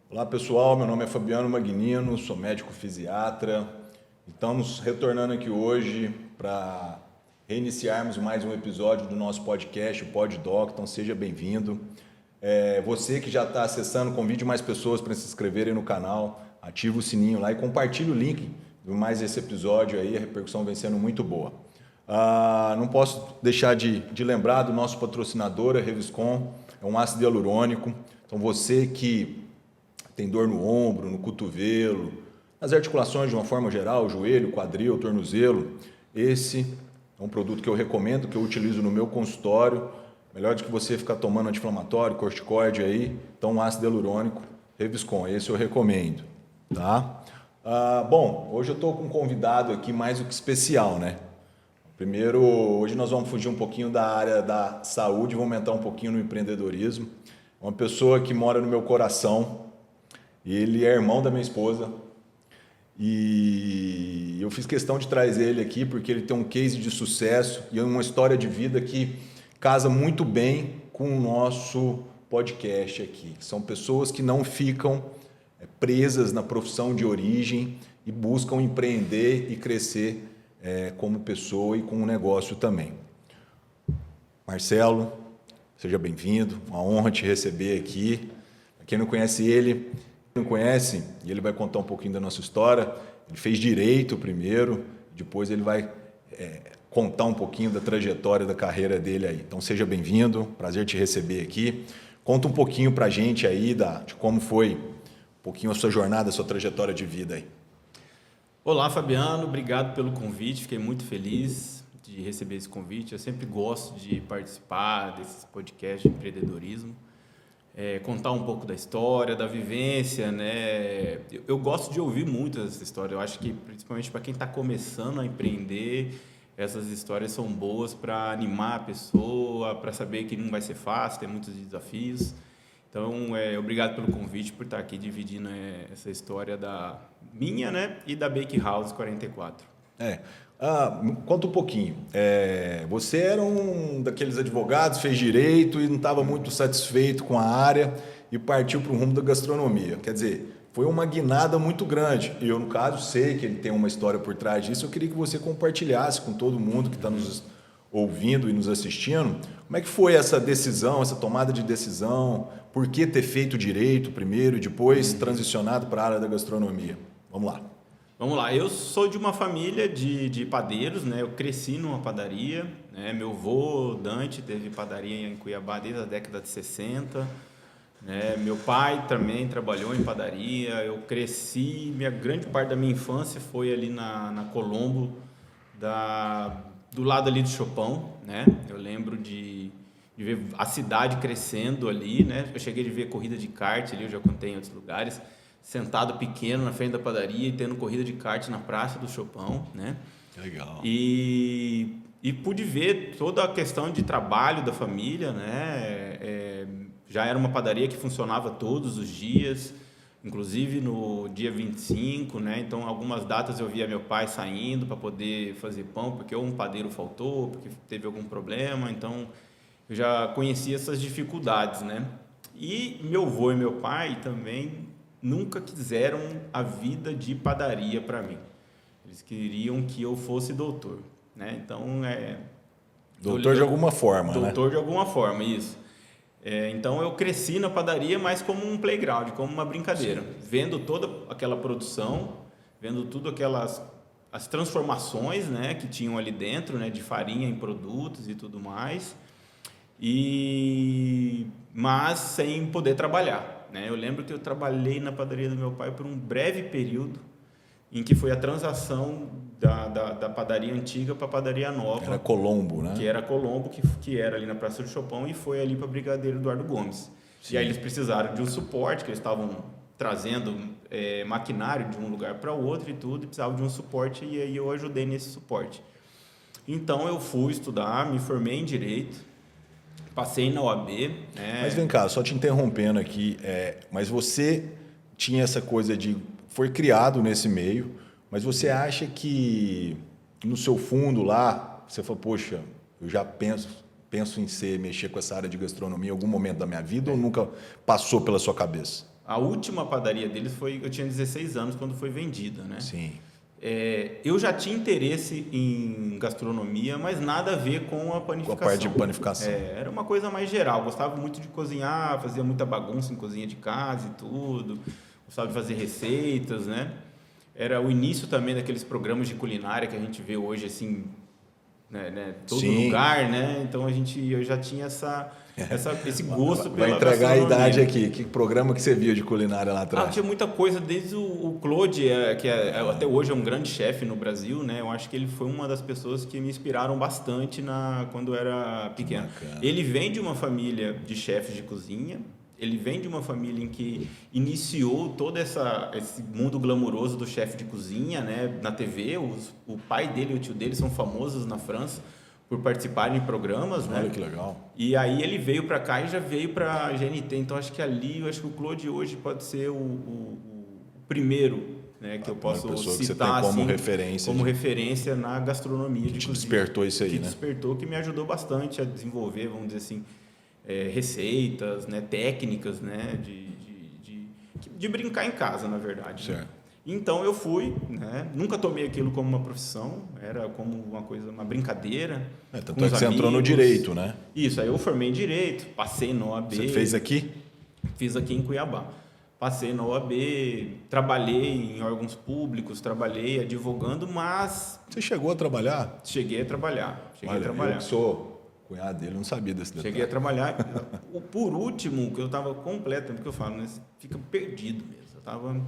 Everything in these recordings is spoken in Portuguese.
Olá pessoal, meu nome é Fabiano Magnino, sou médico fisiatra. Estamos retornando aqui hoje para reiniciarmos mais um episódio do nosso podcast, o PodDoc, então seja bem-vindo. Você que já está acessando, convide mais pessoas para se inscreverem no canal, ativa o sininho lá e compartilhe o link de mais esse episódio aí, a repercussão vem sendo muito boa. Não posso deixar de lembrar do nosso patrocinador, a Reviscom, é um ácido hialurônico, então você que tem dor no ombro, no cotovelo, nas articulações de uma forma geral, joelho, quadril, tornozelo. Esse é um produto que eu recomendo, que eu utilizo no meu consultório. Melhor do que você ficar tomando anti-inflamatório, corticoide aí. Então, ácido hialurônico, Reviscom, esse eu recomendo. Tá? Bom, hoje eu estou com um convidado aqui mais do que especial, né? Primeiro, hoje nós vamos fugir um pouquinho da área da saúde, vamos aumentar um pouquinho no empreendedorismo. Uma pessoa que mora no meu coração. Ele é irmão da minha esposa e eu fiz questão de trazer ele aqui porque ele tem um case de sucesso e uma história de vida que casa muito bem com o nosso podcast aqui. São pessoas que não ficam presas na profissão de origem e buscam empreender e crescer como pessoa e com um negócio também. Marcelo, seja bem-vindo, uma honra te receber aqui. Quem não conhece ele... não conhece, e ele vai contar um pouquinho da nossa história. Ele fez direito primeiro, depois ele vai contar um pouquinho da trajetória da carreira dele aí. Então seja bem-vindo, prazer te receber aqui. Conta um pouquinho pra gente aí de como foi um pouquinho a sua jornada, a sua trajetória de vida aí. Olá, Fabiano, obrigado pelo convite, fiquei muito feliz de receber esse convite. Eu sempre gosto de participar desses podcasts de empreendedorismo. Contar um pouco da história, da vivência, né? Eu gosto de ouvir muito essa história. Eu acho que, principalmente para quem está começando a empreender, essas histórias são boas para animar a pessoa, para saber que não vai ser fácil, tem muitos desafios. Então, obrigado pelo convite, por estar aqui dividindo essa história da minha, né? E da Bake House 44. Conta um pouquinho. Você era um daqueles advogados, fez direito e não estava muito satisfeito com a área e partiu para o rumo da gastronomia. Quer dizer, foi uma guinada muito grande. E eu, no caso, sei que ele tem uma história por trás disso. Eu queria que você compartilhasse com todo mundo que está nos ouvindo e nos assistindo. Como é que foi essa decisão, essa tomada de decisão? Por que ter feito direito primeiro e depois transicionado para a área da gastronomia? Vamos lá. Vamos lá, eu sou de uma família de padeiros, né? Eu cresci numa padaria, né? Meu avô, Dante, teve padaria em Cuiabá desde a década de 60, né? Meu pai também trabalhou em padaria, eu cresci, grande parte da minha infância foi ali na Colombo, do lado ali do Chopão, né? Eu lembro de ver a cidade crescendo ali, né? Eu cheguei a ver corrida de kart ali, eu já contei em outros lugares, sentado pequeno na frente da padaria e tendo corrida de kart na Praça do Chopão, né? Legal. E pude ver toda a questão de trabalho da família, né? Já era uma padaria que funcionava todos os dias, inclusive no dia 25, né? Então, algumas datas eu via meu pai saindo para poder fazer pão, porque um padeiro faltou, porque teve algum problema, então eu já conhecia essas dificuldades, né? E meu avô e meu pai também nunca quiseram a vida de padaria para mim. Eles queriam que eu fosse doutor, né? Então, doutor de alguma forma, né? Doutor de alguma forma, isso. Então, eu cresci na padaria, mas como um playground, como uma brincadeira. Sim. Vendo toda aquela produção, vendo tudo as transformações, né, que tinham ali dentro, né, de farinha em produtos e tudo mais, mas sem poder trabalhar. Eu lembro que eu trabalhei na padaria do meu pai por um breve período, em que foi a transação da padaria antiga para a padaria nova. Era Colombo, né? Que era Colombo, que era ali na Praça do Chopão, e foi ali para Brigadeiro Eduardo Gomes. Sim. E aí eles precisaram de um suporte, que eles estavam trazendo maquinário de um lugar para o outro e tudo, e precisavam de um suporte, e aí eu ajudei nesse suporte. Então eu fui estudar, me formei em Direito, passei na OAB. Mas vem cá, só te interrompendo aqui, mas você tinha essa coisa foi criado nesse meio, mas você acha que no seu fundo lá, você falou, poxa, eu já penso em mexer com essa área de gastronomia em algum momento da minha vida ou nunca passou pela sua cabeça? A última padaria deles eu tinha 16 anos quando foi vendida, né? Sim. Eu já tinha interesse em gastronomia, mas nada a ver com a panificação. Com a parte de panificação. Era uma coisa mais geral. Gostava muito de cozinhar, fazia muita bagunça em cozinha de casa e tudo. Gostava de fazer receitas, né? Era o início também daqueles programas de culinária que a gente vê hoje, assim, né? Todo Sim. lugar, né? Então eu já tinha esse gosto pela Vai entregar a gastronomia. idade aqui. Que programa que você via de culinária lá atrás? Tinha muita coisa, desde o Claude, que até hoje é um grande chefe no Brasil, né? Eu acho que ele foi uma das pessoas que me inspiraram bastante quando eu era pequeno. Ele vem de uma família de chefes de cozinha, ele vem de uma família em que iniciou todo esse mundo glamuroso do chefe de cozinha, né? Na TV. O pai dele e o tio dele são famosos na França por participarem de programas, né? Olha que legal. E aí ele veio para cá e já veio para a GNT. Então acho que o Claude hoje pode ser o primeiro, né, que eu posso pessoa que citar você tem como assim, referência. como referência na gastronomia de cozinha. Despertou isso aí, que né? Despertou, que me ajudou bastante a desenvolver, vamos dizer assim, receitas, né, técnicas, né, de brincar em casa, na verdade. Certo. Né? Então eu fui, né? Nunca tomei aquilo como uma profissão, era como uma brincadeira. Tanto é que você entrou no direito, né? Isso, aí eu formei em direito, passei na OAB. Você fez aqui? Fiz aqui em Cuiabá. Passei na OAB, trabalhei em órgãos públicos, trabalhei advogando, mas... Você chegou a trabalhar? Cheguei a trabalhar. Eu que sou cunhado dele, não sabia desse detalhe. Cheguei a trabalhar. Por último, que eu estava completamente, que eu falo, né? Você fica perdido mesmo.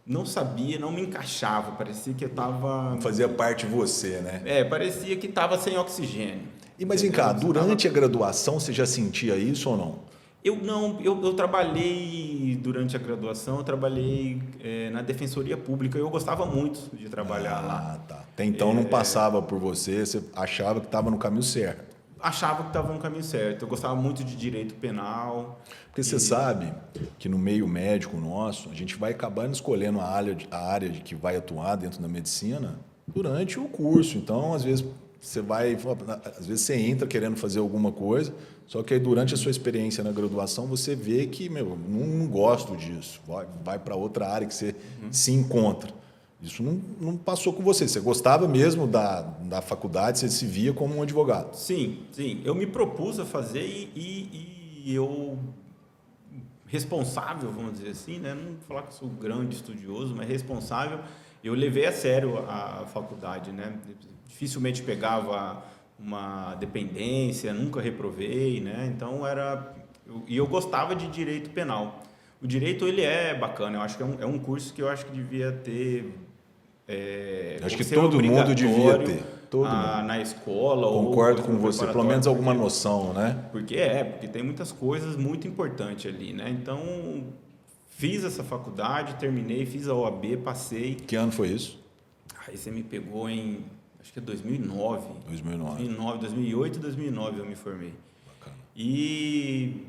Não sabia, não me encaixava, parecia que eu estava... Não fazia parte de você, né? Parecia que estava sem oxigênio. Mas vem cá, durante a graduação você já sentia isso ou não? Eu trabalhei durante a graduação, eu trabalhei na Defensoria Pública, eu gostava muito de trabalhar lá. Tá. Até então não passava por você achava que estava no caminho certo. Achava que estava no caminho certo, eu gostava muito de direito penal. Porque você sabe que no meio médico nosso, a gente vai acabando escolhendo a área de que vai atuar dentro da medicina durante o curso. Então, às vezes você entra querendo fazer alguma coisa, só que aí durante a sua experiência na graduação você vê que, não gosto disso, vai para outra área que você se encontra. Isso não passou com você. Você gostava mesmo da faculdade, você se via como um advogado. Sim. Eu me propus a fazer e eu, responsável, vamos dizer assim, né? Não vou falar que eu sou grande estudioso, mas responsável, eu levei a sério a faculdade, né? Dificilmente pegava uma dependência, nunca reprovei, né? Então eu gostava de direito penal. O direito ele é bacana, eu acho que é um curso que eu acho que devia ter acho que todo mundo devia ter. Todo mundo. Na escola. Concordo com você, pelo menos alguma noção, né? Porque tem muitas coisas muito importantes ali, né? Então, fiz essa faculdade, terminei, fiz a OAB, passei. Que ano foi isso? Aí você me pegou em, acho que é 2009. 2008 e 2009 eu me formei. Bacana. E...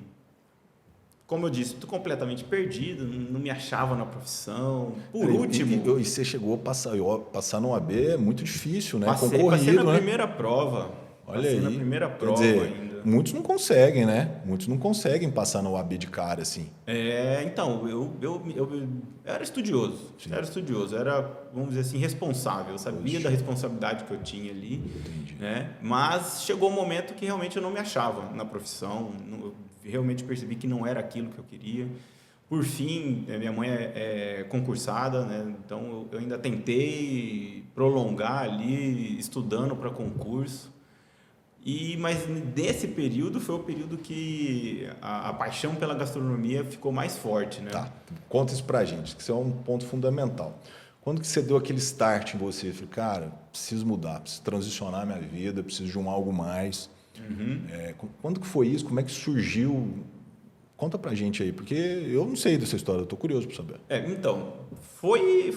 como eu disse, estou completamente perdido, não me achava na profissão. Por último... E você chegou a passar no OAB, é muito difícil, né? Passei na primeira prova. Olha aí. Na primeira prova ainda. Muitos não conseguem, né? Muitos não conseguem passar no OAB de cara, assim. Então, eu era estudioso. Sim. Era, vamos dizer assim, responsável. Eu sabia da responsabilidade que eu tinha ali. Entendi. Né? Mas chegou um momento que realmente eu não me achava na profissão. Eu realmente percebi que não era aquilo que eu queria. Por fim, minha mãe é concursada, né? Então eu ainda tentei prolongar ali, estudando para concurso. Mas nesse período foi o período que a paixão pela gastronomia ficou mais forte, né? Tá, conta isso pra gente, que isso é um ponto fundamental. Quando que você deu aquele start em você? Falei, cara, preciso mudar, preciso transicionar minha vida, preciso de algo mais. Quando que foi isso? Como é que surgiu? Conta pra gente aí, porque eu não sei dessa história, eu tô curioso pra saber. Então, foi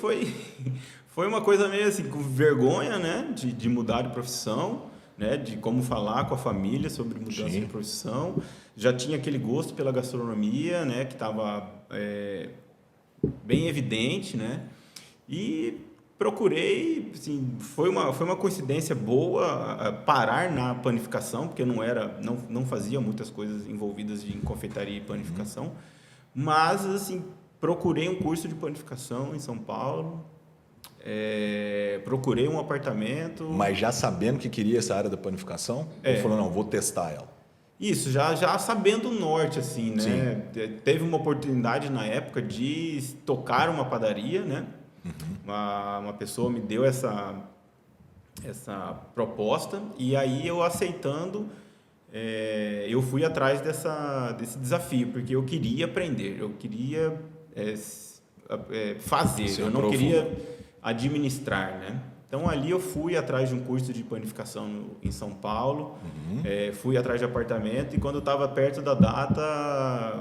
uma coisa meio assim, com vergonha, né? De mudar de profissão. Né, de como falar com a família sobre mudança de profissão. Já tinha aquele gosto pela gastronomia, né, que estava bem evidente, né, e procurei, assim, foi uma coincidência boa parar na panificação, porque não fazia muitas coisas envolvidas em confeitaria e panificação, Mas, assim, procurei um curso de panificação em São Paulo, procurei um apartamento. Mas já sabendo que queria essa área da panificação? Ou falou, não, vou testar ela? Isso, já sabendo o norte, assim, né? Sim. Teve uma oportunidade na época de tocar uma padaria, né? Uma pessoa me deu essa proposta e aí eu aceitando, eu fui atrás desse desafio, porque eu queria aprender, eu queria fazer, eu não queria administrar, né? Então, ali eu fui atrás de um curso de panificação em São Paulo, fui atrás de apartamento e quando eu estava perto da data,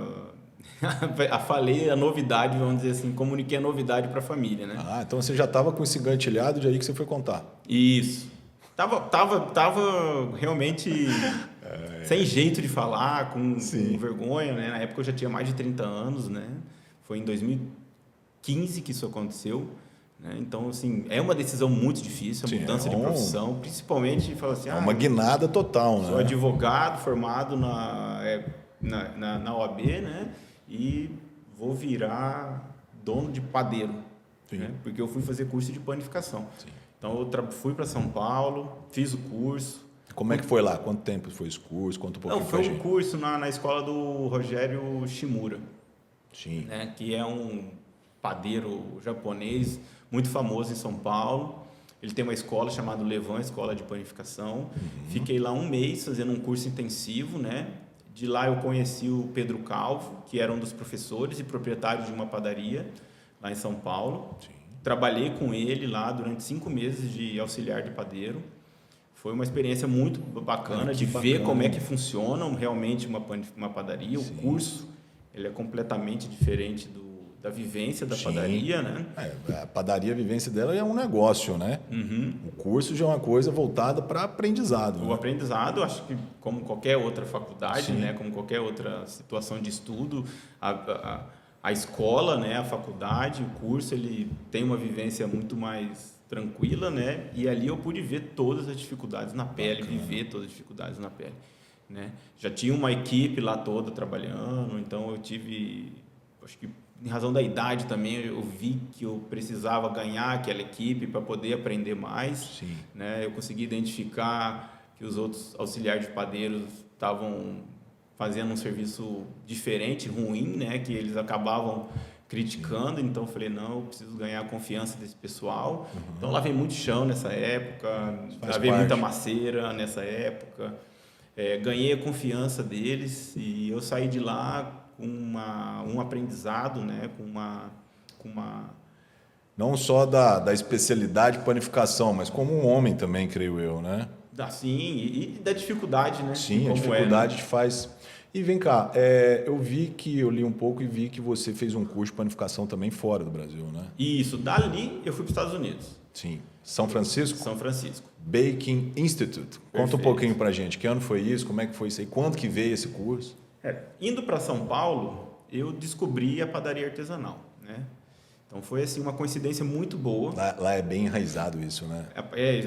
falei a novidade, vamos dizer assim, comuniquei a novidade para a família, né? Ah, então você já estava com esse gantilhado de aí que você foi contar. Isso. Tava realmente sem jeito de falar, com vergonha, né? Na época eu já tinha mais de 30 anos, né? Foi em 2015 que isso aconteceu. Então, assim, é uma decisão muito difícil, a mudança de profissão, principalmente falar assim... uma guinada total, né? Sou advogado formado na OAB, né? E vou virar dono de padeiro, né? Porque eu fui fazer curso de panificação. Sim. Então, eu fui para São Paulo, fiz o curso. Como é que foi lá? Quanto tempo foi esse curso? Conta um pouquinho. Não, foi um curso na escola do Rogério Shimura. Sim. Né? Que é um padeiro japonês muito famoso em São Paulo. Ele tem uma escola chamada Levan, Escola de Panificação. Fiquei lá um mês fazendo um curso intensivo, né? De lá eu conheci o Pedro Calvo, que era um dos professores e proprietário de uma padaria lá em São Paulo. Sim. Trabalhei com ele lá durante 5 meses de auxiliar de padeiro. Foi uma experiência muito bacana ver como é que funciona realmente uma padaria. Sim. O curso ele é completamente diferente da vivência da padaria, né? A padaria, a vivência dela é um negócio, né? O curso já é uma coisa voltada para aprendizado. O aprendizado, acho que como qualquer outra faculdade, né? Como qualquer outra situação de estudo, a escola, né? A faculdade, o curso, ele tem uma vivência muito mais tranquila, né? E ali eu pude ver todas as dificuldades na pele, viver todas as dificuldades na pele, né? Já tinha uma equipe lá toda trabalhando, então eu tive, acho que em razão da idade também, eu vi que eu precisava ganhar aquela equipe para poder aprender mais. Sim. Né? Eu consegui identificar que os outros auxiliares de padeiros estavam fazendo um serviço diferente, ruim, né? Que eles acabavam criticando. Então, eu falei, não, eu preciso ganhar a confiança desse pessoal. Então, lavei muito chão nessa época, lavei muita maceira nessa época. Ganhei a confiança deles e eu saí de lá com um aprendizado, né? com uma não só da especialidade de panificação, mas como um homem também, creio eu, né? Sim, e da dificuldade, né? Sim, a dificuldade faz... E vem cá, eu li um pouco e vi que você fez um curso de panificação também fora do Brasil, né? Isso, dali eu fui para os Estados Unidos. Sim. São Francisco? São Francisco. Baking Institute. Conta um pouquinho pra gente, que ano foi isso, como é que foi isso aí, quando que veio esse curso? Indo para São Paulo, eu descobri a padaria artesanal, né? Então foi assim uma coincidência muito boa. Lá é bem enraizado isso, né?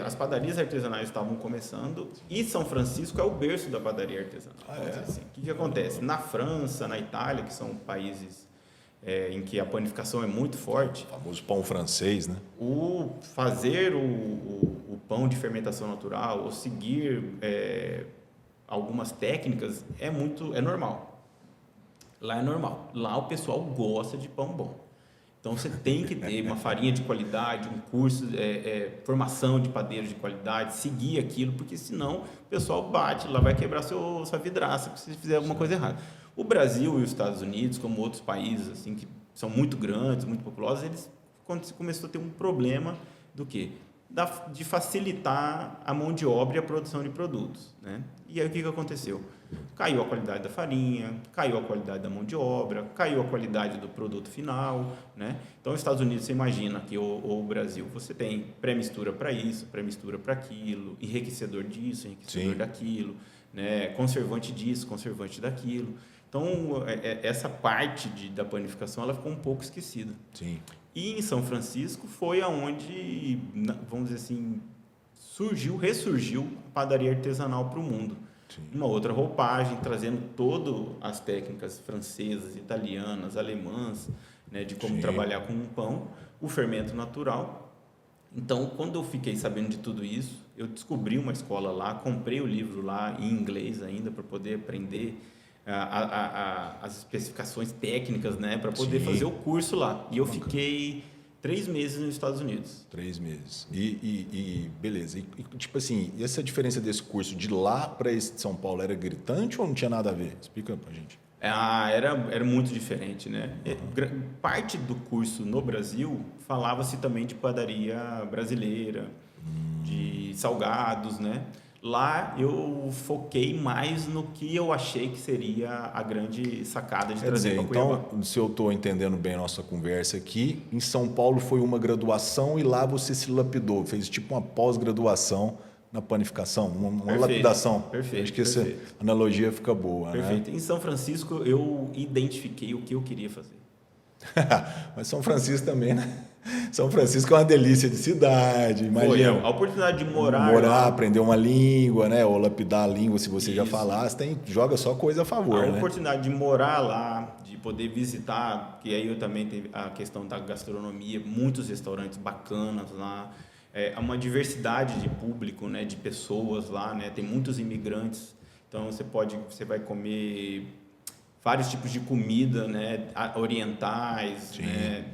As padarias artesanais estavam começando e São Francisco é o berço da padaria artesanal. Assim. O que acontece? Na França, na Itália, que são países em que a panificação é muito forte. O famoso pão francês, né? Fazer o pão de fermentação natural ou seguir algumas técnicas é normal. Lá é normal. Lá o pessoal gosta de pão bom. Então, você tem que ter uma farinha de qualidade, um curso, formação de padeiros de qualidade, seguir aquilo, porque senão o pessoal bate lá, vai quebrar sua vidraça se você fizer alguma coisa errada. O Brasil e os Estados Unidos, como outros países assim que são muito grandes, muito populosos, eles começou a ter um problema do quê? De facilitar a mão de obra e a produção de produtos, né? E aí o que aconteceu? Caiu a qualidade da farinha, caiu a qualidade da mão de obra, caiu a qualidade do produto final, né? Então, nos Estados Unidos, você imagina que ou o Brasil, você tem pré-mistura para isso, pré-mistura para aquilo, enriquecedor disso, enriquecedor daquilo, né? Conservante disso, conservante daquilo. Então, essa parte da panificação, ela ficou um pouco esquecida. Sim. E em São Francisco foi aonde, vamos dizer assim, ressurgiu a padaria artesanal para o mundo. uma outra roupagem, trazendo todas as técnicas francesas, italianas, alemãs, né, de como trabalhar com um pão, o fermento natural. Então, quando eu fiquei sabendo de tudo isso, eu descobri uma escola lá, comprei o livro lá em inglês ainda para poder aprender as especificações técnicas, né, para poder fazer o curso lá. E eu fiquei 3 meses nos Estados Unidos. 3 meses. Beleza. E, tipo assim, e essa diferença desse curso de lá para esse de São Paulo era gritante ou não tinha nada a ver? Explica pra gente. Era muito diferente, né? Parte do curso no Brasil falava-se também de padaria brasileira, de salgados, né? Lá eu foquei mais no que eu achei que seria a grande sacada de trazer para Cuiabá. Então, se eu estou entendendo bem a nossa conversa aqui, em São Paulo foi uma graduação e lá você se lapidou, fez tipo uma pós-graduação na panificação, uma lapidação. Perfeito. Acho que essa analogia fica boa, perfeito. Né? Em São Francisco eu identifiquei o que eu queria fazer. Mas São Francisco também, né? São Francisco é uma delícia de cidade, imagina. A oportunidade de morar, aprender uma língua, né? Ou lapidar a língua, se você já falasse, joga só coisa a favor, a né? oportunidade de morar lá, de poder visitar, que aí eu também teve a questão da gastronomia, muitos restaurantes bacanas lá, uma diversidade de público, né? De pessoas lá, né? Tem muitos imigrantes, então você vai comer vários tipos de comida, né? Orientais, né?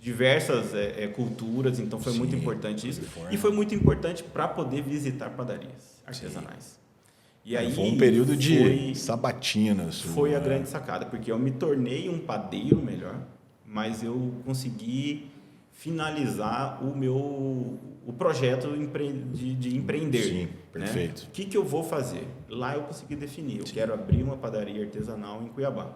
Diversas culturas, então foi muito importante isso. E foi muito importante para poder visitar padarias artesanais. E aí foi um período de sabatinas. Foi a grande sacada, porque eu me tornei um padeiro melhor, mas eu consegui finalizar o projeto de empreender. Sim, perfeito. Né? O que eu vou fazer? Lá eu consegui definir. Eu quero abrir uma padaria artesanal em Cuiabá.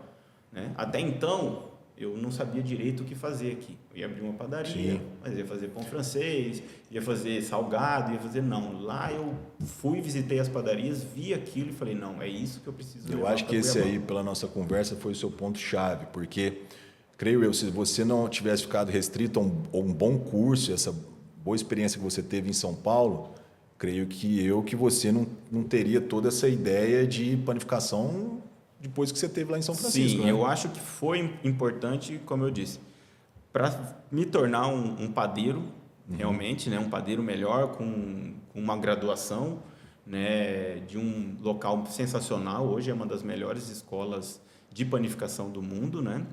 Né? Até então, eu não sabia direito o que fazer aqui. Eu ia abrir uma padaria, mas ia fazer pão francês, ia fazer salgado, ia fazer... Não, lá eu visitei as padarias, vi aquilo e falei, não, é isso que eu preciso. Eu acho que esse aí, pela nossa conversa, foi o seu ponto-chave, porque, creio eu, se você não tivesse ficado restrito a um bom curso, essa boa experiência que você teve em São Paulo, creio que você não teria toda essa ideia de panificação depois que você teve lá em São Francisco. Sim, né? Eu acho que foi importante, como eu disse, para me tornar um padeiro, realmente, né, um padeiro melhor, com uma graduação, né, de um local sensacional. Hoje é uma das melhores escolas de panificação do mundo, né?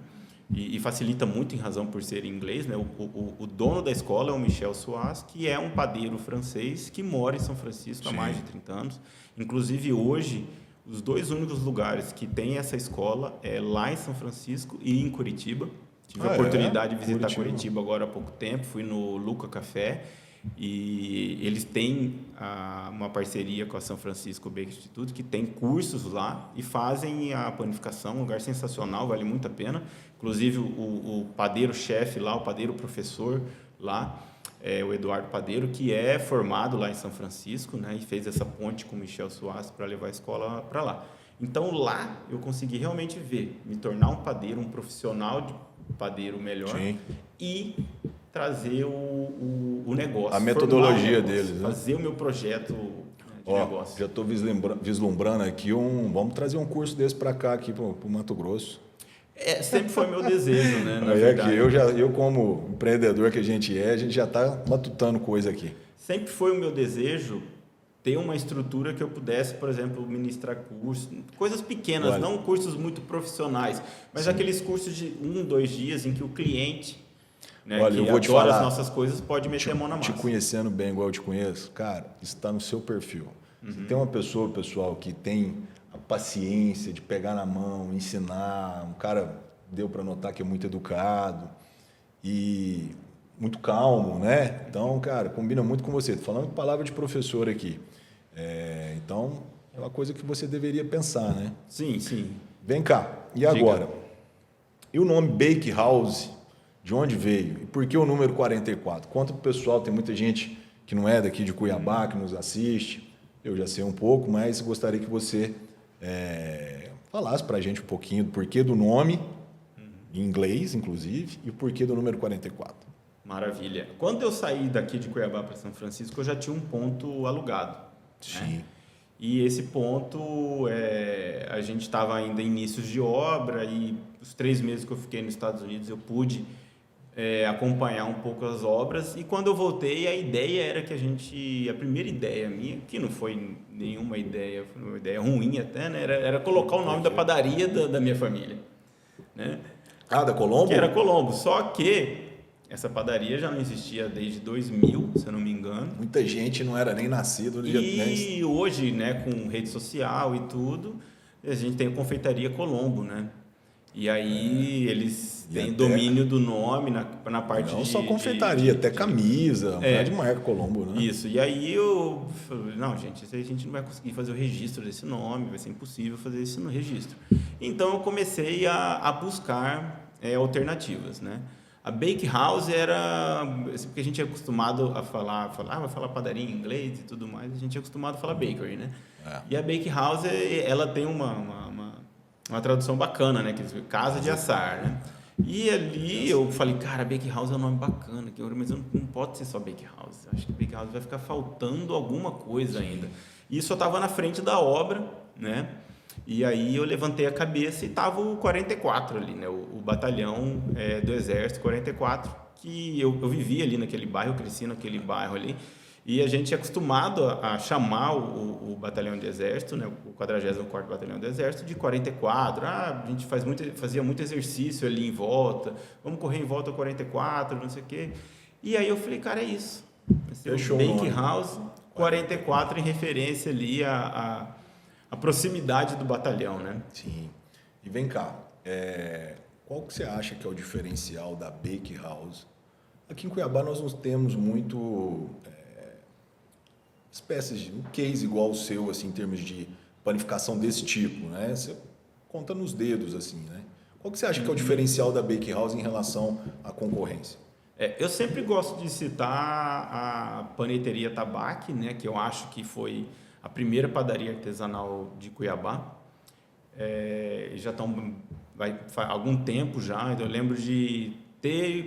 E facilita muito em razão por ser inglês, né? O dono da escola é o Michel Soares, que é um padeiro francês que mora em São Francisco há mais de 30 anos. Inclusive, hoje, os 2 únicos lugares que tem essa escola é lá em São Francisco e em Curitiba. Tive a oportunidade de visitar Curitiba agora há pouco tempo, fui no Luca Café e eles têm uma parceria com a São Francisco Bakery Institute, que tem cursos lá e fazem a panificação, um lugar sensacional, vale muito a pena. Inclusive o padeiro-chefe lá, o padeiro-professor lá, o Eduardo Padeiro, que é formado lá em São Francisco, né, e fez essa ponte com o Michel Soares para levar a escola para lá. Então, lá eu consegui realmente me tornar um padeiro, um profissional de padeiro melhor e trazer o negócio. A metodologia deles. Né? Fazer o meu projeto de negócio. Já estou vislumbrando aqui vamos trazer um curso desse para cá, aqui para o Mato Grosso. Sempre foi meu desejo, né? Na verdade. Eu como empreendedor que a gente já está matutando coisa aqui. Sempre foi o meu desejo ter uma estrutura que eu pudesse, por exemplo, ministrar cursos, coisas pequenas, não cursos muito profissionais, mas aqueles cursos de 1, 2 dias em que o cliente, né, que eu vou te adora falar, as nossas coisas, pode meter a mão na massa. Te conhecendo bem igual eu te conheço, cara, isso está no seu perfil. Você tem uma pessoa, pessoal, que tem a paciência de pegar na mão, ensinar, um cara, deu para notar que é muito educado e muito calmo, né? Então, cara, combina muito com você. Tô falando palavra de professor aqui. Então, é uma coisa que você deveria pensar, né? Sim. Vem cá, e agora? E o nome Bake House, de onde veio? E por que o número 44? Conta pro pessoal, tem muita gente que não é daqui de Cuiabá, que nos assiste. Eu já sei um pouco, mas gostaria que você falasse para a gente um pouquinho do porquê do nome, em inglês, inclusive, e o porquê do número 44. Maravilha. Quando eu saí daqui de Cuiabá para São Francisco, eu já tinha um ponto alugado. Sim. Né? E esse ponto, a gente estava ainda em inícios de obra e os 3 meses que eu fiquei nos Estados Unidos eu pude acompanhar um pouco as obras. E quando eu voltei, a ideia era que a primeira ideia minha, que não foi nenhuma ideia, foi uma ideia ruim até, né? Era colocar o nome da padaria da minha família, né? Ah, da Colombo? Que era Colombo. Só que essa padaria já não existia desde 2000, se eu não me engano. Muita gente não era nem nascido. E hoje, né, com rede social e tudo, a gente tem a Confeitaria Colombo, né? E aí eles têm domínio do nome na parte não só confeitaria, até camisa, de marca Colombo, né? Isso. E aí eu falei, não, gente, isso aí a gente não vai conseguir fazer o registro desse nome, vai ser impossível fazer esse registro. Então eu comecei a buscar alternativas, né? A Bake House era, porque a gente é acostumado a vai falar padaria em inglês e tudo mais, a gente é acostumado a falar bakery, né? E a Bake House, ela tem uma tradução bacana, né? Que é casa de assar, né? E ali eu falei, cara, Bake House é um nome bacana, mas não pode ser só Bake House. Acho que Bake House vai ficar faltando alguma coisa ainda. E isso eu estava na frente da obra, né? E aí eu levantei a cabeça e estava o 44 ali, né? O batalhão do Exército 44, que eu vivi ali naquele bairro, eu cresci naquele bairro ali. E a gente é acostumado a chamar o batalhão de exército, né, o 44º batalhão do exército, de 44. A gente fazia muito exercício ali em volta, vamos correr em volta ao 44, não sei o quê. E aí eu falei, cara, é isso. Fechou Bake House 44 em referência ali à proximidade do batalhão, né? Sim. E vem cá, qual que você acha que é o diferencial da Bake House? Aqui em Cuiabá nós não temos muito espécies de um case igual o seu, assim, em termos de panificação desse tipo, né? Você conta nos dedos, assim, né? Qual que você acha que é o diferencial da Bake House em relação à concorrência? Eu sempre gosto de citar a Paneteria Tabaque, né? Que eu acho que foi a primeira padaria artesanal de Cuiabá. Já estão há algum tempo já. Eu lembro de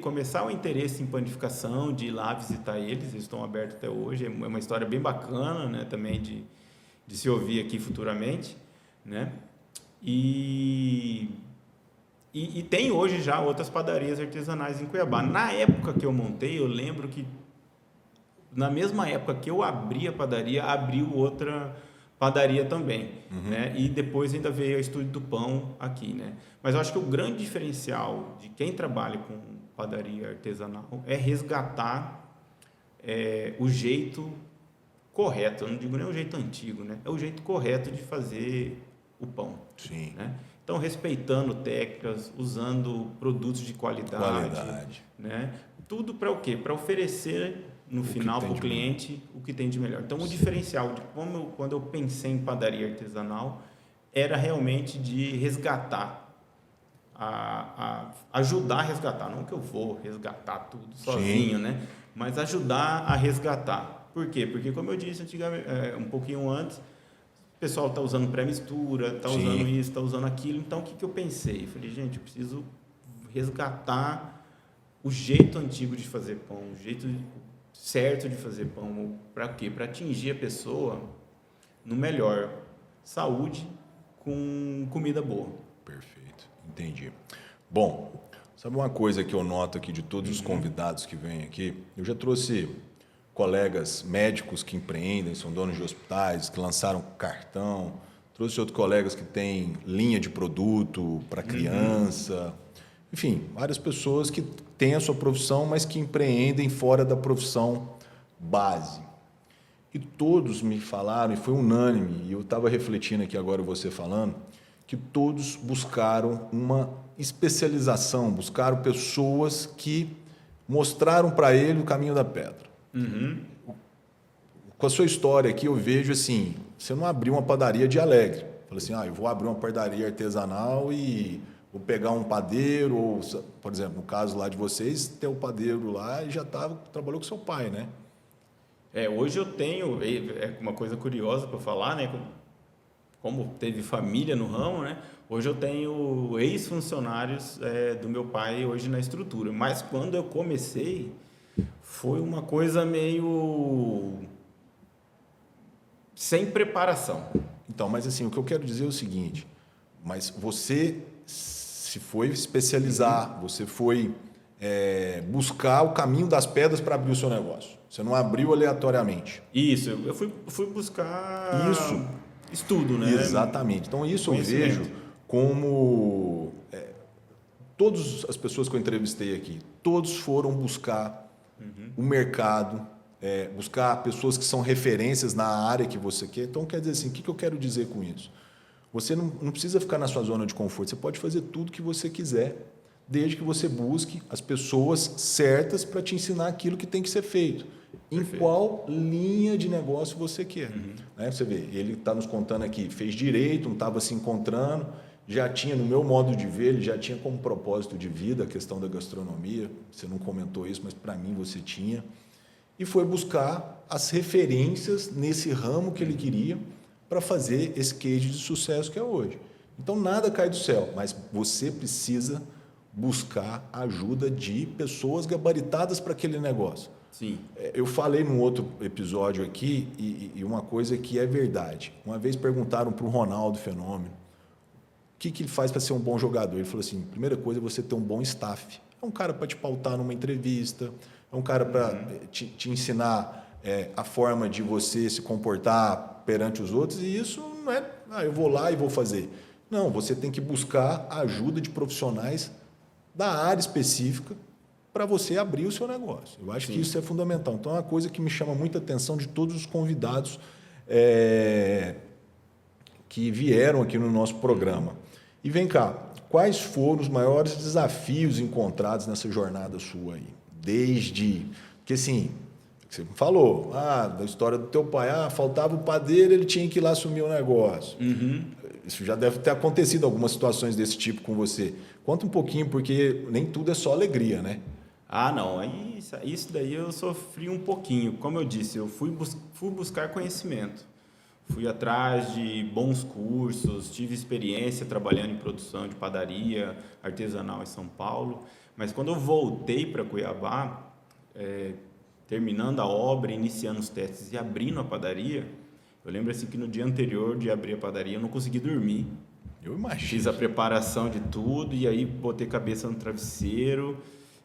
começar o interesse em panificação, de ir lá visitar eles estão abertos até hoje, é uma história bem bacana, né, também de se ouvir aqui futuramente, né, e tem hoje já outras padarias artesanais em Cuiabá. Na época que eu montei, eu lembro que na mesma época que eu abri a padaria, abriu outra padaria também, né? E depois ainda veio a Estúdio do Pão aqui, né? Mas eu acho que o grande diferencial de quem trabalha com padaria artesanal é resgatar o jeito correto. Eu não digo nem o jeito antigo, né? É o jeito correto de fazer o pão. Sim. Né? Então, respeitando técnicas, usando produtos de qualidade. Né? Tudo para o quê? Para oferecer no final para o cliente o que tem de melhor. Então, o diferencial de quando eu pensei em padaria artesanal era realmente de resgatar, ajudar a resgatar. Não que eu vou resgatar tudo sozinho, né? Mas ajudar a resgatar. Por quê? Porque, como eu disse antigamente, um pouquinho antes, o pessoal está usando pré-mistura, está usando isso, está usando aquilo. Então, o que eu pensei? Eu falei, gente, eu preciso resgatar o jeito antigo de fazer pão, o jeito certo de fazer pão. Para quê? Para atingir a pessoa no melhor. Saúde com comida boa. Perfeito, entendi. Bom, sabe uma coisa que eu noto aqui de todos os convidados que vêm aqui? Eu já trouxe colegas médicos que empreendem, são donos de hospitais, que lançaram cartão. Trouxe outros colegas que têm linha de produto para criança. Enfim, várias pessoas que têm a sua profissão, mas que empreendem fora da profissão base. E todos me falaram, e foi unânime, e eu estava refletindo aqui agora você falando, que todos buscaram uma especialização, buscaram pessoas que mostraram para ele o caminho da pedra. Com a sua história aqui, eu vejo assim, você não abriu uma padaria de Alegre. Falei assim, eu vou abrir uma padaria artesanal e vou pegar um padeiro, ou, por exemplo, no caso lá de vocês, ter o padeiro lá e já trabalhou com seu pai, né? Hoje eu tenho, uma coisa curiosa para falar, né? Como teve família no ramo, né? Hoje eu tenho ex-funcionários do meu pai hoje na estrutura. Mas quando eu comecei, foi uma coisa meio sem preparação. Então, mas assim, o que eu quero dizer é o seguinte, mas você se foi especializar, você foi buscar o caminho das pedras para abrir o seu negócio. Você não abriu aleatoriamente. Isso, eu fui buscar Isso. estudo, né? Exatamente. Então, isso eu vejo como todas as pessoas que eu entrevistei aqui, todos foram buscar o mercado, buscar pessoas que são referências na área que você quer. Então, quer dizer assim, o que eu quero dizer com isso? Você não precisa ficar na sua zona de conforto, você pode fazer tudo que você quiser, desde que você busque as pessoas certas para te ensinar aquilo que tem que ser feito. Perfeito. Em qual linha de negócio você quer. Né? Você vê, ele está nos contando aqui, fez direito, não estava se encontrando, já tinha, no meu modo de ver, ele já tinha como propósito de vida a questão da gastronomia, você não comentou isso, mas para mim você tinha, e foi buscar as referências nesse ramo que ele queria para fazer esse case de sucesso que é hoje. Então, nada cai do céu, mas você precisa buscar a ajuda de pessoas gabaritadas para aquele negócio. Sim. Eu falei num outro episódio aqui e uma coisa que é verdade. Uma vez perguntaram para o Ronaldo Fenômeno o que ele faz para ser um bom jogador. Ele falou assim, primeira coisa é você ter um bom staff. É um cara para te pautar numa entrevista, é um cara para te ensinar a forma de você se comportar perante os outros, e isso não é, eu vou lá e vou fazer. Não, você tem que buscar a ajuda de profissionais da área específica para você abrir o seu negócio. Eu acho que isso é fundamental. Então, é uma coisa que me chama muita atenção de todos os convidados que vieram aqui no nosso programa. E vem cá, quais foram os maiores desafios encontrados nessa jornada sua aí? Porque assim, você falou, da história do teu pai, faltava o padeiro, ele tinha que ir lá assumir o negócio. Isso já deve ter acontecido algumas situações desse tipo com você. Conta um pouquinho, porque nem tudo é só alegria, né? Não, isso daí eu sofri um pouquinho. Como eu disse, eu fui buscar conhecimento. Fui atrás de bons cursos, tive experiência trabalhando em produção de padaria artesanal em São Paulo. Mas quando eu voltei para Cuiabá, terminando a obra, iniciando os testes e abrindo a padaria, eu lembro assim que no dia anterior de abrir a padaria eu não consegui dormir. Eu imagino. Fiz a preparação de tudo e aí botei cabeça no travesseiro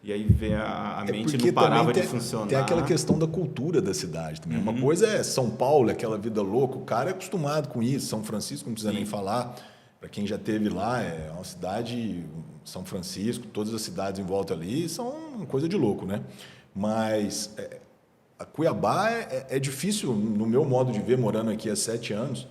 e aí a mente não parava de funcionar. Tem aquela questão da cultura da cidade também. Uma coisa é São Paulo, aquela vida louca, o cara é acostumado com isso. São Francisco, não precisa nem falar. Para quem já esteve lá, é uma cidade, São Francisco, todas as cidades em volta ali são uma coisa de louco, né? Mas a Cuiabá é difícil, no meu modo de ver, morando aqui há 7 anos,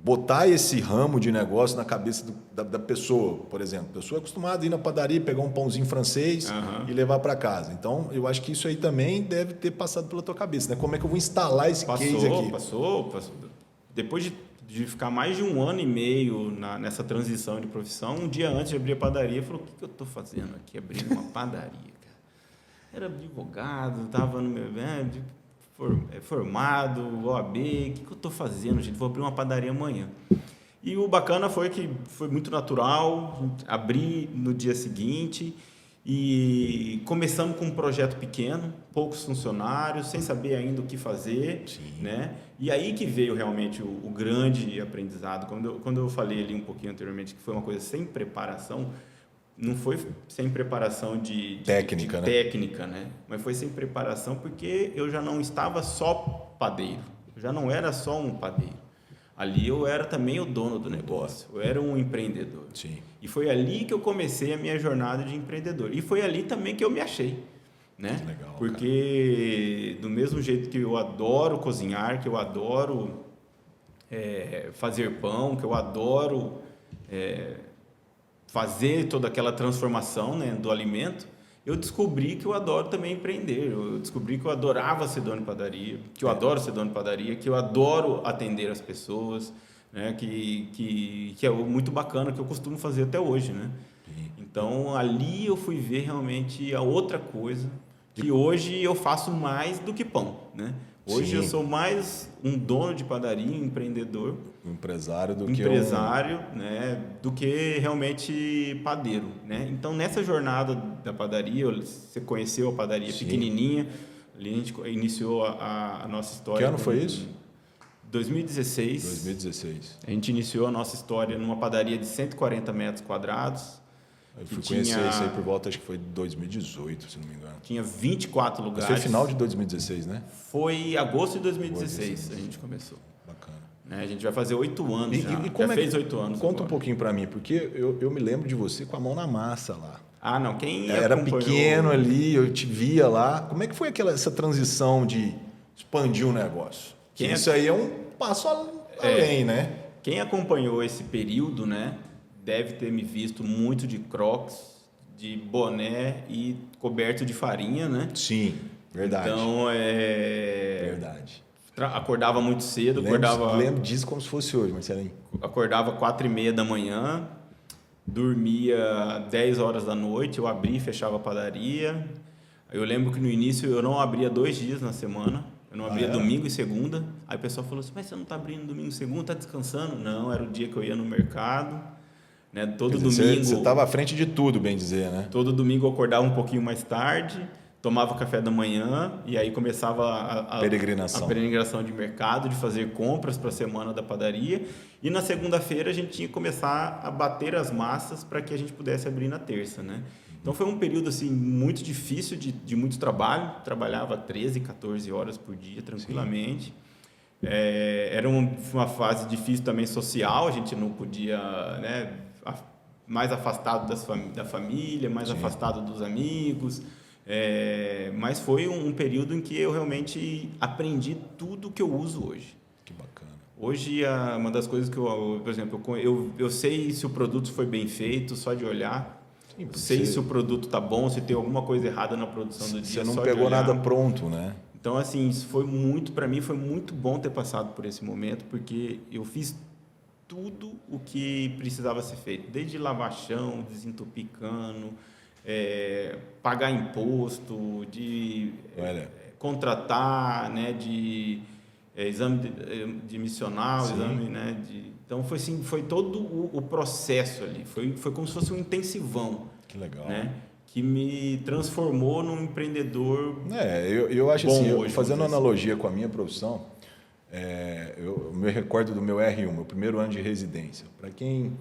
botar esse ramo de negócio na cabeça da pessoa, por exemplo. A pessoa é acostumada a ir na padaria, pegar um pãozinho francês e levar para casa. Então, eu acho que isso aí também deve ter passado pela tua cabeça, né? Como é que eu vou instalar esse case aqui? Passou. Depois de ficar mais de 1 ano e meio nessa transição de profissão, um dia antes de abrir a padaria, eu falei, o que eu estou fazendo aqui, abrindo uma padaria, cara? Era advogado, estava no meu... formado, OAB, o que eu estou fazendo, gente? Vou abrir uma padaria amanhã. E o bacana foi que foi muito natural, abri no dia seguinte e começamos com um projeto pequeno, poucos funcionários, sem saber ainda o que fazer, né? E aí que veio realmente o grande aprendizado. Quando eu falei ali um pouquinho anteriormente que foi uma coisa sem preparação, não foi sem preparação de técnica, né? Mas foi sem preparação porque eu já não estava só padeiro. Eu já não era só um padeiro. Ali eu era também o dono do negócio. Eu era um empreendedor. Sim. E foi ali que eu comecei a minha jornada de empreendedor. E foi ali também que eu me achei, né? Legal, porque do mesmo jeito que eu adoro cozinhar, que eu adoro fazer pão, que eu adoro... fazer toda aquela transformação, né, do alimento, eu descobri que eu adoro também empreender. Eu descobri que eu adorava ser dono de padaria, que eu adoro ser dono de padaria, que eu adoro atender as pessoas, né, que é muito bacana, que eu costumo fazer até hoje, né? Então, ali eu fui ver realmente a outra coisa, que hoje eu faço mais do que pão, né? Hoje eu sou mais um dono de padaria, um empreendedor. Um empresário né, do que realmente padeiro, né? Então, nessa jornada da padaria, você conheceu a padaria pequenininha, ali a gente iniciou a nossa história. Que ano foi isso? 2016. 2016. A gente iniciou a nossa história numa padaria de 140 metros quadrados. Eu fui conhecer isso aí por volta, acho que foi 2018, se não me engano. Tinha 24 lugares. Mas foi final de 2016, né? Foi agosto de 2016 a gente começou. Bacana. A gente vai fazer 8 anos já. E como já fez 8 anos. Conta agora. um pouquinho para mim, porque eu me lembro de você com a mão na massa lá. Ah, não. Quem era acompanhou... pequeno ali, eu te via lá. Como é que foi essa transição de expandir o negócio? Isso aí é um passo além, né? Quem acompanhou esse período, né, deve ter me visto muito de Crocs, de boné e coberto de farinha, né? Sim, verdade. Então, Verdade. Acordava muito cedo, lembro disso como se fosse hoje, Marcelinho. Acordava 4h30 da manhã, dormia 10 horas da noite, eu abria e fechava a padaria. Eu lembro que no início eu não abria 2 dias na semana, eu não abria domingo e segunda. Aí o pessoal falou assim, mas você não está abrindo domingo e segunda, está descansando? Não, era o dia que eu ia no mercado, né? Todo domingo... Você estava à frente de tudo, bem dizer, né? Todo domingo eu acordava um pouquinho mais tarde, tomava café da manhã e aí começava a peregrinação de mercado, de fazer compras para a semana da padaria. E na segunda-feira a gente tinha que começar a bater as massas para que a gente pudesse abrir na terça, né? Então foi um período assim muito difícil de muito trabalho. Trabalhava 13, 14 horas por dia tranquilamente. Era uma fase difícil também social. A gente não podia, né, mais afastado da família, mais afastado dos amigos. Mas foi um período em que eu realmente aprendi tudo que eu uso hoje. Que bacana. Hoje, uma das coisas que por exemplo, eu sei se o produto foi bem feito só de olhar. Sim, sei se o produto está bom, se tem alguma coisa errada na produção do dia. Você não pegou nada pronto, né? Então, assim, isso para mim foi muito bom ter passado por esse momento, porque eu fiz tudo o que precisava ser feito, desde lavar chão, desentupir cano, pagar imposto, de contratar, né, de exame de missional, exame, né, então foi assim, foi todo o processo ali, foi como se fosse um intensivão. Que legal. Né, que me transformou num empreendedor. Eu acho assim, hoje, fazendo analogia com a minha profissão, eu me recordo do meu R1, meu primeiro ano de residência. Para quem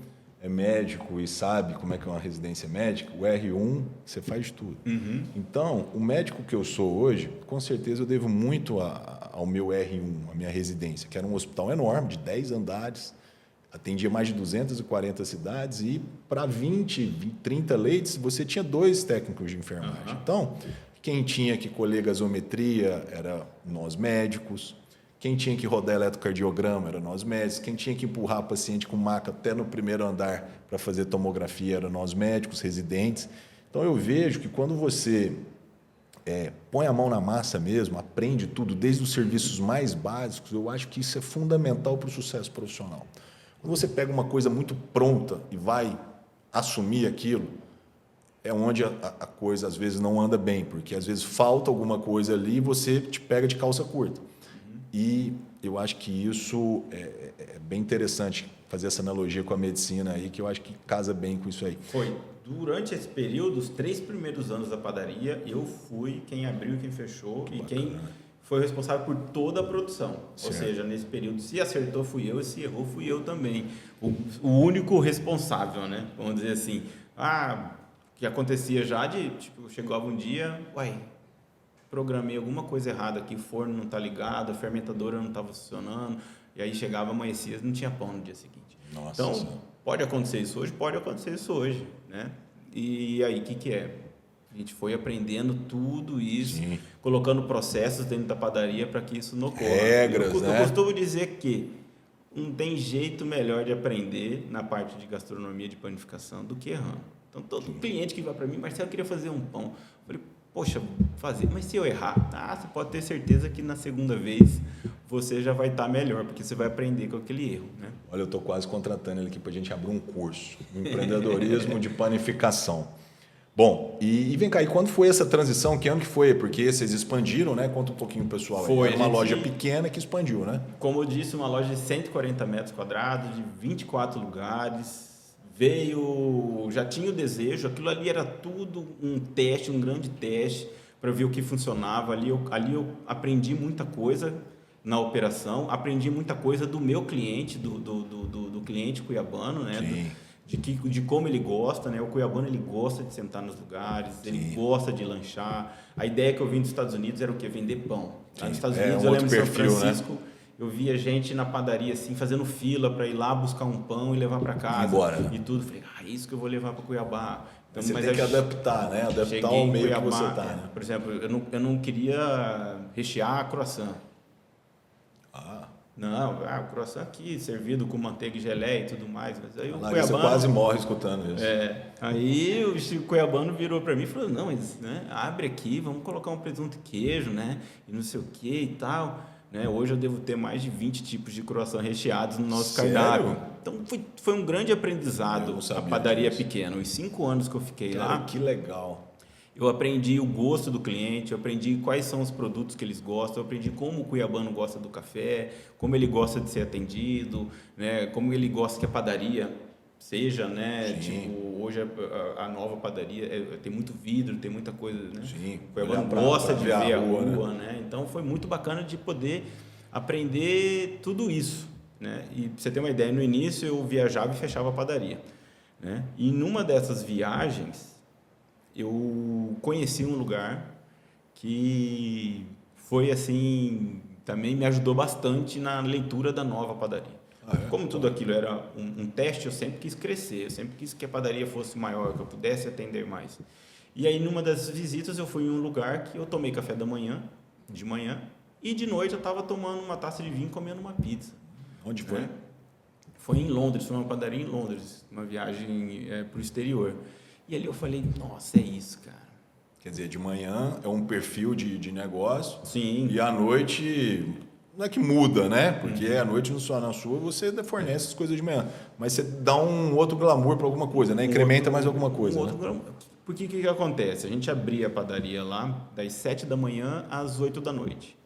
é médico e sabe como é que é uma residência médica, o R1 você faz tudo. Uhum. Então, o médico que eu sou hoje, com certeza eu devo muito ao meu R1, a minha residência, que era um hospital enorme, de 10 andares, atendia mais de 240 cidades e para 30 leitos você tinha 2 técnicos de enfermagem. Uhum. Então, quem tinha que colher gasometria era nós médicos, quem tinha que rodar eletrocardiograma era nós médicos, quem tinha que empurrar a paciente com maca até no primeiro andar para fazer tomografia era nós médicos, residentes. Então, eu vejo que quando você põe a mão na massa mesmo, aprende tudo, desde os serviços mais básicos, eu acho que isso é fundamental para o sucesso profissional. Quando você pega uma coisa muito pronta e vai assumir aquilo, é onde a coisa às vezes não anda bem, porque às vezes falta alguma coisa ali e você te pega de calça curta. E eu acho que isso é bem interessante, fazer essa analogia com a medicina aí, que eu acho que casa bem com isso aí. Foi. Durante esse período, os 3 primeiros anos da padaria, eu fui quem abriu e quem fechou e quem foi responsável por toda a produção. Certo. Ou seja, nesse período, se acertou fui eu e se errou fui eu também. O único responsável, né? Vamos dizer assim. Que acontecia já chegava um dia, programei alguma coisa errada aqui, o forno não está ligado, a fermentadora não estava funcionando, e aí chegava, amanhecia, não tinha pão no dia seguinte. Nossa, então, pode acontecer isso hoje? Pode acontecer isso hoje, né? E aí, o que é? A gente foi aprendendo tudo isso, colocando processos dentro da padaria para que isso não ocorra. Regras, eu costumo dizer que não tem jeito melhor de aprender na parte de gastronomia, de panificação, do que errando. Então, todo cliente que vai para mim, Marcelo, eu queria fazer um pão. Eu falei, poxa, fazer, mas se eu errar? Você pode ter certeza que na segunda vez você já vai estar melhor, porque você vai aprender com aquele erro, né? Olha, eu estou quase contratando ele aqui para a gente abrir um curso, empreendedorismo de panificação. Bom, e vem cá, e quando foi essa transição? Que ano que foi? Porque vocês expandiram, né? Conta um pouquinho, pessoal. Foi uma loja pequena que expandiu, né? Como eu disse, uma loja de 140 metros quadrados, de 24 lugares. Já tinha o desejo, aquilo ali era tudo um grande teste para ver o que funcionava. Ali eu aprendi muita coisa na operação, aprendi muita coisa do meu cliente, do cliente cuiabano, né? De como ele gosta, né? O cuiabano, ele gosta de sentar nos lugares, ele gosta de lanchar. A ideia que eu vim dos Estados Unidos era o quê? Vender pão. Lá nos Estados Unidos, eu lembro de São Francisco, né? Eu via gente na padaria, assim, fazendo fila para ir lá buscar um pão e levar para casa. Embora, né? E tudo. Falei, isso que eu vou levar para Cuiabá. Então, você tem que adaptar, né? Adaptar ao meio Cuiabá, que você está, né? Por exemplo, eu não queria rechear croissant. Não, o croissant aqui, servido com manteiga e geleia e tudo mais. Mas aí o cuiabano, você quase morre escutando isso. Aí o cuiabano virou para mim e falou, não, mas, né, abre aqui, vamos colocar um presunto e queijo, né? E não sei o que e tal. Né? Hoje eu devo ter mais de 20 tipos de croissant recheados no nosso cardápio. Então foi um grande aprendizado a padaria pequena. Os 5 anos que eu fiquei lá. Que legal. Eu aprendi o gosto do cliente, eu aprendi quais são os produtos que eles gostam, eu aprendi como o cuiabano gosta do café, como ele gosta de ser atendido, né? Como ele gosta que a padaria seja, né? Tipo, hoje a nova padaria tem muito vidro, tem muita coisa, né? Sim. O cuiabano gosta de ver a rua, né? Então foi muito bacana de poder aprender tudo isso, né? E pra você ter uma ideia, no início eu viajava e fechava a padaria, né? E numa dessas viagens eu conheci um lugar que foi assim, também me ajudou bastante na leitura da nova padaria. Como tudo aquilo era um teste, eu sempre quis crescer, eu sempre quis que a padaria fosse maior, que eu pudesse atender mais. E aí, numa dessas visitas, eu fui em um lugar que eu tomei café de manhã, e de noite eu estava tomando uma taça de vinho, comendo uma pizza. Onde foi? Né? Foi em Londres, foi uma padaria em Londres, uma viagem para o exterior. E ali eu falei, nossa, é isso, cara. Quer dizer, de manhã é um perfil de negócio. Sim. E à noite, não é que muda, né? Porque à noite na sua você fornece as coisas de manhã. Mas você dá um outro glamour para alguma coisa, né? Incrementa mais alguma coisa. Outro glamour. Porque o que acontece? A gente abria a padaria lá das 7 da manhã às 8 da noite.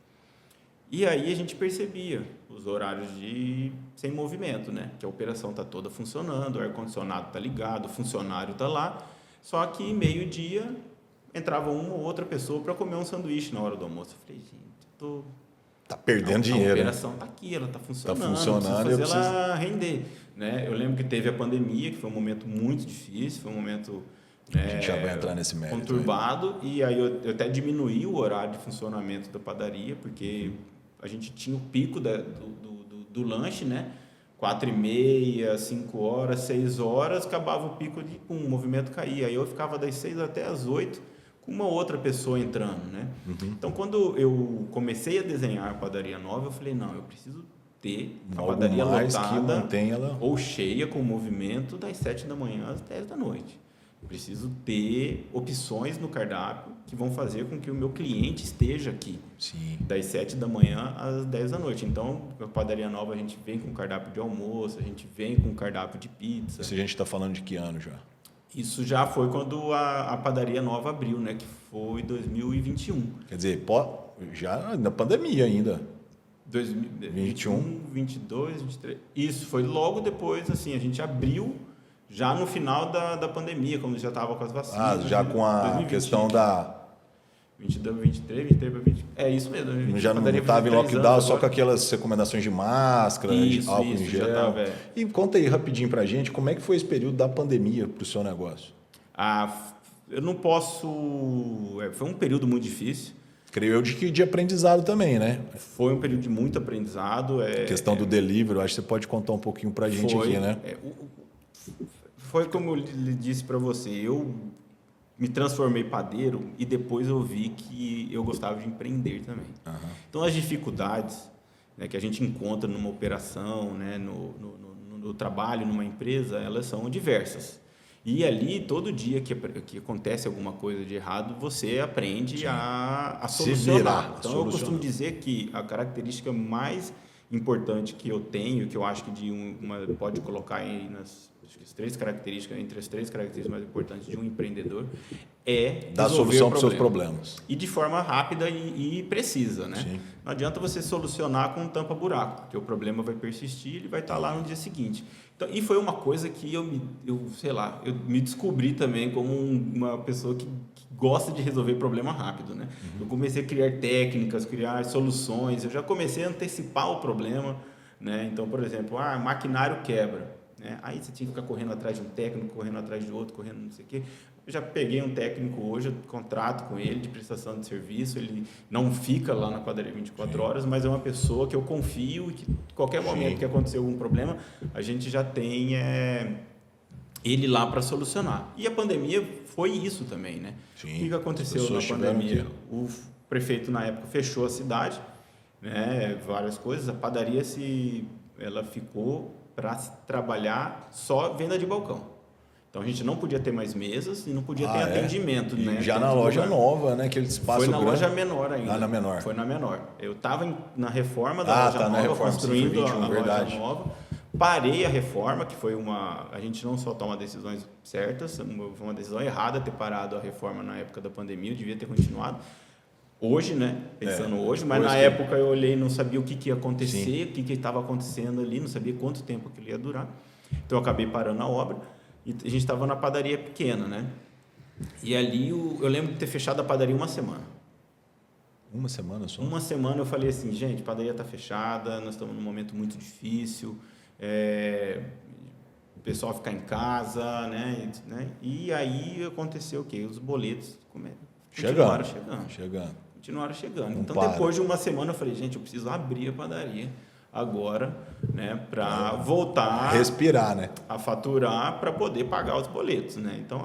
E aí a gente percebia os horários sem movimento, né? Que a operação está toda funcionando, o ar-condicionado está ligado, o funcionário está lá, só que meio-dia entrava uma ou outra pessoa para comer um sanduíche na hora do almoço. Eu falei, gente, tá perdendo dinheiro. A operação está aqui, ela está funcionando, fazer ela render. Né? Eu lembro que teve a pandemia, que foi um momento muito difícil, foi um momento... A gente já vai entrar nesse mérito. Conturbado, e aí eu até diminuí o horário de funcionamento da padaria, porque a gente tinha o pico do lanche, né? 4h30, 5 horas, 6 horas, acabava o pico o movimento caía. Aí eu ficava das 6 até as 8 com uma outra pessoa entrando, né? Então, quando eu comecei a desenhar a padaria nova, eu falei, não, eu preciso ter a padaria lotada ou cheia com movimento das 7 da manhã às 10 da noite. Eu preciso ter opções no cardápio que vão fazer com que o meu cliente esteja aqui. Sim. Das 7 da manhã às 10 da noite. Então, a padaria nova, a gente vem com cardápio de almoço, a gente vem com cardápio de pizza. Isso a gente está falando de que ano já? Isso já foi quando a padaria nova abriu, né? Que foi 2021. Quer dizer, já na pandemia ainda. 2021, 22, 23. Isso, foi logo depois, assim, a gente abriu já no final da pandemia, quando já estava com as vacinas. Já com a 2020. Questão da... 22, 23 para 20... É isso mesmo. Já não estava em lockdown, só com aquelas recomendações de máscara, de álcool em gel. Já tava, E conta aí rapidinho pra gente, como é que foi esse período da pandemia pro seu negócio? Eu não posso... Foi um período muito difícil. Creio eu de aprendizado também, né? Foi um período de muito aprendizado. A questão do delivery, eu acho que você pode contar um pouquinho pra gente aqui, né? Foi como eu lhe disse para você, eu me transformei padeiro e depois eu vi que eu gostava de empreender também. Então, as dificuldades, né, que a gente encontra numa operação, né, no trabalho, numa empresa, elas são diversas. E ali, todo dia que acontece alguma coisa de errado, você aprende a solucionar. Então, eu costumo dizer que a característica mais importante que eu tenho, que eu acho que pode colocar aí as 3 características, entre as 3 características mais importantes de um empreendedor, é dar solução para os seus problemas. E de forma rápida e precisa, né? Sim. Não adianta você solucionar com um tampa-buraco, porque o problema vai persistir e ele vai estar lá no dia seguinte. Então, e foi uma coisa que eu me descobri também como uma pessoa que gosta de resolver problema rápido, né? Eu comecei a criar técnicas, criar soluções, eu já comecei a antecipar o problema, né? Então, por exemplo, maquinário quebra, né? Aí você tinha que ficar correndo atrás de um técnico, correndo atrás de outro, correndo não sei o quê. Eu já peguei um técnico hoje, eu contrato com ele de prestação de serviço, ele não fica lá na padaria 24 horas, mas é uma pessoa que eu confio e que qualquer momento que acontecer algum problema, a gente já tem ele lá para solucionar. E a pandemia foi isso também, né? Sim. O que aconteceu na pandemia? O prefeito na época fechou a cidade, né? Várias coisas, a padaria ela ficou para trabalhar só venda de balcão. Então a gente não podia ter mais mesas e não podia ter atendimento, e né? já na loja nova, né? Aquele espaço foi na grande. loja menor ainda. Na menor. Foi na menor. Eu estava na reforma da loja nova, na reforma, construindo 21, a verdade. loja nova. Parei a reforma, que foi a gente não só toma decisões certas, foi uma decisão errada ter parado a reforma na época da pandemia, eu devia ter continuado. Hoje, né? Pensando hoje, mas na época eu olhei, não sabia o que ia acontecer, o que estava acontecendo ali, não sabia quanto tempo aquilo ia durar. Então eu acabei parando a obra e a gente estava na padaria pequena, né? E ali eu lembro de ter fechado a padaria uma semana. Uma semana só? Uma semana eu falei assim, gente, a padaria está fechada, nós estamos num momento muito difícil, o pessoal ficar em casa, né? E aí aconteceu o quê? Os boletos continuaram chegando. Continuaram chegando. Não então, para. depois de uma semana, eu falei, gente, eu preciso abrir a padaria agora, né? Para voltar... respirar, né? A faturar para poder pagar os boletos, né? Então,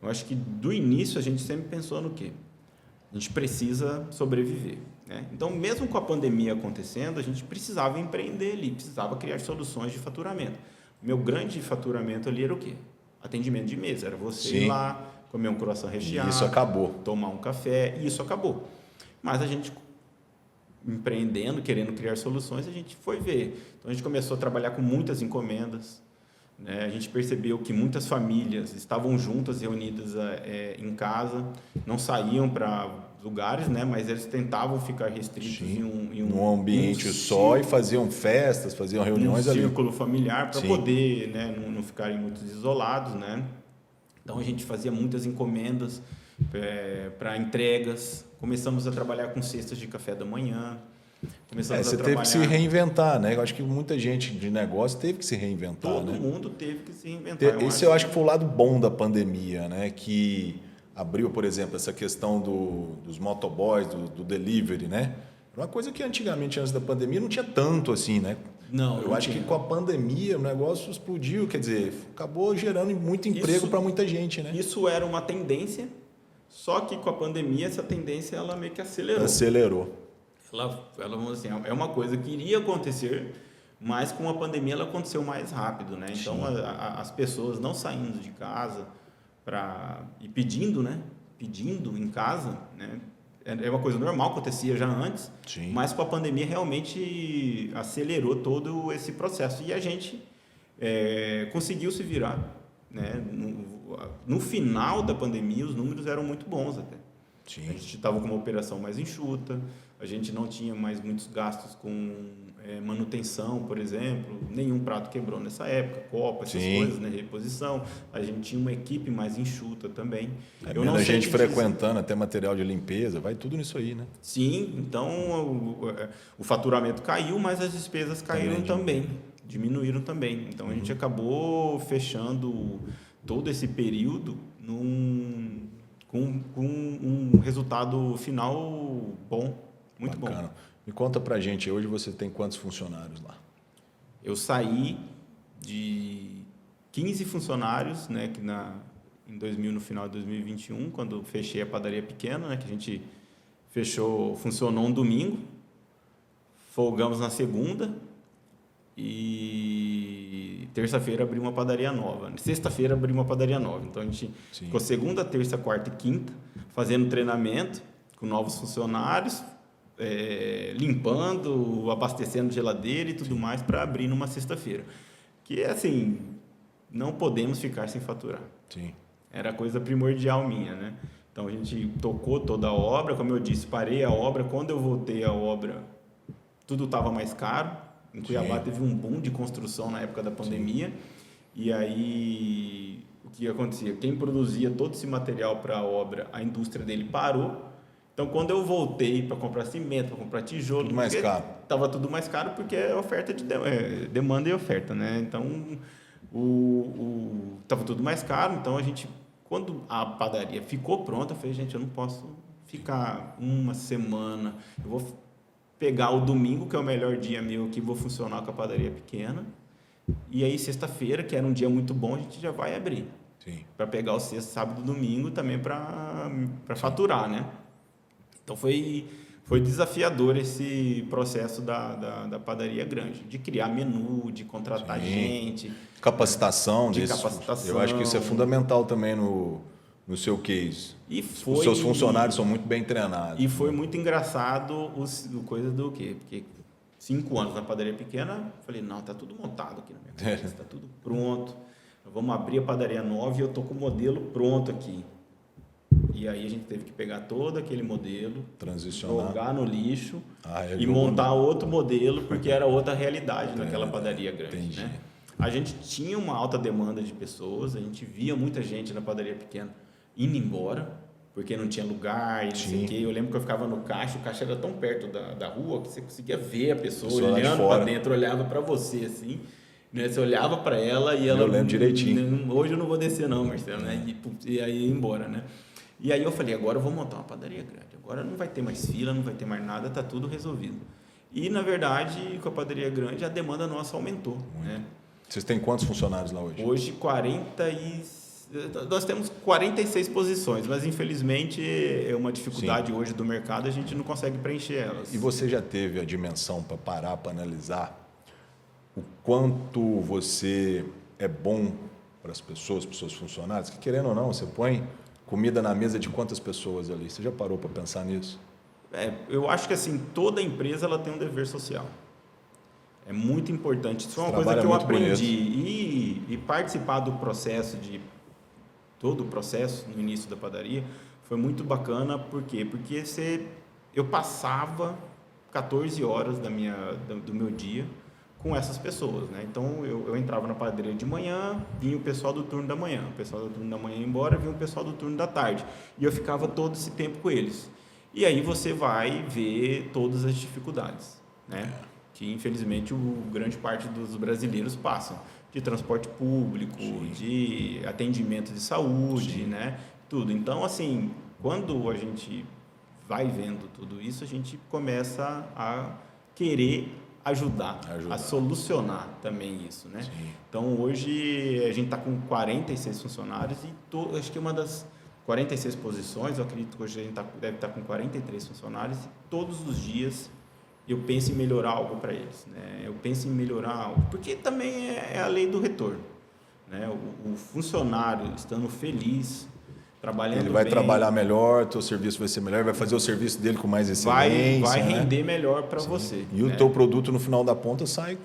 eu acho que do início a gente sempre pensou no quê? A gente precisa sobreviver, né? Então, mesmo com a pandemia acontecendo, a gente precisava empreender ali, precisava criar soluções de faturamento. O meu grande faturamento ali era o quê? Atendimento de mesa. Era você ir lá, comer um croissant recheado. E isso acabou. Tomar um café, e isso acabou. Mas a gente, empreendendo, querendo criar soluções, a gente foi ver. Então, a gente começou a trabalhar com muitas encomendas, né? A gente percebeu que muitas famílias estavam juntas, reunidas em casa, não saíam para lugares, né? Mas eles tentavam ficar restritos num ambiente só e faziam festas, faziam reuniões ali. Um círculo familiar para poder, né? Não ficarem muito isolados, né? Então, a gente fazia muitas encomendas para entregas. Começamos a trabalhar com cestas de café da manhã. Você teve que se reinventar, né? Eu acho que muita gente de negócio teve que se reinventar. Todo mundo teve que se reinventar. Esse eu acho que foi o lado bom da pandemia, né? Que abriu, por exemplo, essa questão dos motoboys, do delivery, né? Era uma coisa que antigamente, antes da pandemia, não tinha tanto assim, né? Eu acho que com a pandemia o negócio explodiu, quer dizer, acabou gerando muito emprego para muita gente, né? Isso era uma tendência, só que com a pandemia essa tendência ela meio que acelerou. Ela, vamos dizer assim, é uma coisa que iria acontecer, mas com a pandemia ela aconteceu mais rápido, né? Então as pessoas não saindo de casa e pedindo, né? Pedindo em casa, né? É uma coisa normal, acontecia já antes, mas com a pandemia realmente acelerou todo esse processo. E a gente conseguiu se virar, né? No final da pandemia, os números eram muito bons até. A gente estava com uma operação mais enxuta, a gente não tinha mais muitos gastos com manutenção, por exemplo, nenhum prato quebrou nessa época, copa, essas coisas, né? Reposição, a gente tinha uma equipe mais enxuta também. A gente frequentando até material de limpeza, vai tudo nisso aí, né? Sim, então o faturamento caiu, mas as despesas caíram também, diminuíram também. Então a gente acabou fechando todo esse período com um resultado final bom, muito bom. Me conta pra gente, hoje você tem quantos funcionários lá? Eu saí de 15 funcionários, né, que no final de 2021, quando fechei a padaria pequena, né, que a gente funcionou um domingo, folgamos na segunda e terça-feira abri uma padaria nova. Sexta-feira abri uma padaria nova. Então a gente ficou segunda, terça, quarta e quinta fazendo treinamento com novos funcionários, limpando, abastecendo geladeira e tudo mais para abrir numa sexta-feira. Que assim, não podemos ficar sem faturar. Sim. Era coisa primordial minha, né? Então a gente tocou toda a obra, como eu disse, parei a obra. Quando eu voltei à obra, tudo estava mais caro. Em Cuiabá teve um boom de construção na época da pandemia. Sim. E aí o que acontecia? Quem produzia todo esse material para a obra, a indústria dele parou. Então quando eu voltei para comprar cimento, para comprar tijolo, tudo mais caro. Estava tudo mais caro porque é oferta de demanda e oferta, né? Então estava tudo mais caro. Então a gente, quando a padaria ficou pronta, eu falei, gente, eu não posso ficar uma semana. Eu vou pegar o domingo, que é o melhor dia meu, que vou funcionar com a padaria pequena. E aí, sexta-feira, que era um dia muito bom, a gente já vai abrir. Para pegar o sexta, sábado e domingo também para faturar, né? Então, foi desafiador esse processo da padaria grande, de criar menu, de contratar gente. Capacitação. Eu acho que isso é fundamental também no seu case. Os seus funcionários são muito bem treinados. E foi muito engraçado coisa do quê? Porque 5 anos na padaria pequena, eu falei, não, tá tudo montado aqui na minha cabeça, está tudo pronto. Vamos abrir a padaria nova e eu tô com o modelo pronto aqui. E aí a gente teve que pegar todo aquele modelo, jogar no lixo e montar outro modelo, porque era outra realidade naquela padaria grande, né? A gente tinha uma alta demanda de pessoas, a gente via muita gente na padaria pequena indo embora, porque não tinha lugar e não sei o quê. Eu lembro que eu ficava no caixa, o caixa era tão perto da rua que você conseguia ver a pessoa olhando para dentro, olhava para você assim, né? Você olhava para ela e ela... Eu lembro direitinho. Hoje eu não vou descer não, Marcelo, né? E aí ia embora, né? E aí eu falei, agora eu vou montar uma padaria grande, agora não vai ter mais fila, não vai ter mais nada, tá tudo resolvido. E na verdade, com a padaria grande, a demanda nossa aumentou, né? Vocês têm quantos funcionários lá hoje? Hoje, nós temos 46 posições, mas infelizmente é uma dificuldade hoje do mercado, a gente não consegue preencher elas. E você já teve a dimensão para parar, para analisar o quanto você é bom para as pessoas, para os seus funcionários? Que querendo ou não, você põe comida na mesa de quantas pessoas ali? Você já parou para pensar nisso? Eu acho que assim, toda empresa ela tem um dever social. É muito importante. Isso é uma coisa que eu aprendi. E participar do processo, todo o processo no início da padaria, foi muito bacana. Por quê? Porque eu passava 14 horas do meu dia com essas pessoas, né? Então, eu entrava na padaria de manhã, vinha o pessoal do turno da manhã. O pessoal do turno da manhã ia embora, vinha o pessoal do turno da tarde. E eu ficava todo esse tempo com eles. E aí você vai ver todas as dificuldades, né? Que infelizmente grande parte dos brasileiros passam, de transporte público, de atendimento de saúde, né? Tudo. Então, assim, quando a gente vai vendo tudo isso, a gente começa a querer ajudar, a solucionar também isso, né? Então, hoje a gente está com 46 funcionários e acho que uma das 46 posições, eu acredito que hoje a gente deve estar com 43 funcionários e todos os dias eu penso em melhorar algo para eles, né? Eu penso em melhorar algo, porque também é a lei do retorno, né? O funcionário estando feliz, trabalhando bem... Ele vai trabalhar melhor, teu serviço vai ser melhor, vai fazer o serviço dele com mais excelência. Vai render melhor para você. E o teu produto, no final da ponta, sai...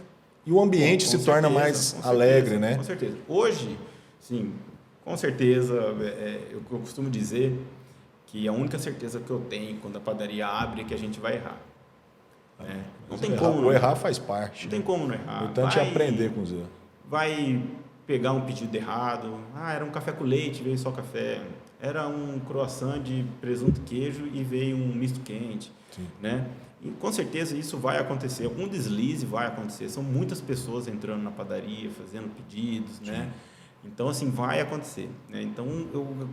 E o ambiente se torna mais alegre, né? Com certeza. Hoje, sim, com certeza, eu costumo dizer que a única certeza que eu tenho quando a padaria abre é que a gente vai errar. Não tem como não. O errar faz parte. Não tem como não errar. O importante é aprender com os erros. Vai pegar um pedido errado. Era um café com leite, veio só café. Era um croissant de presunto e queijo e veio um misto quente, né? E com certeza isso vai acontecer. Um deslize vai acontecer. São muitas pessoas entrando na padaria, fazendo pedidos, né? Então, assim, vai acontecer, né? Então, eu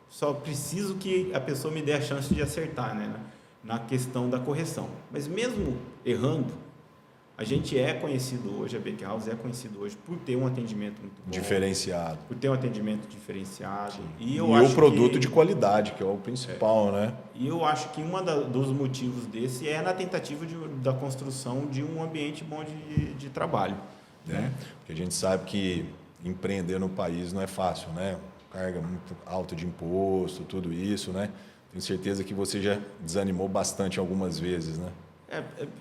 só preciso que a pessoa me dê a chance de acertar, né? Na questão da correção. Mas mesmo errando, a gente é conhecido hoje, a Bakehouse é conhecido hoje por ter um atendimento muito bom. Diferenciado. Por ter um atendimento diferenciado. E o produto de qualidade, que é o principal, né? E eu acho que dos motivos desse é na tentativa da construção de um ambiente bom de trabalho. Né? Porque a gente sabe que empreender no país não é fácil, né? Carga muito alta de imposto, tudo isso, né? Tenho certeza que você já desanimou bastante algumas vezes, né?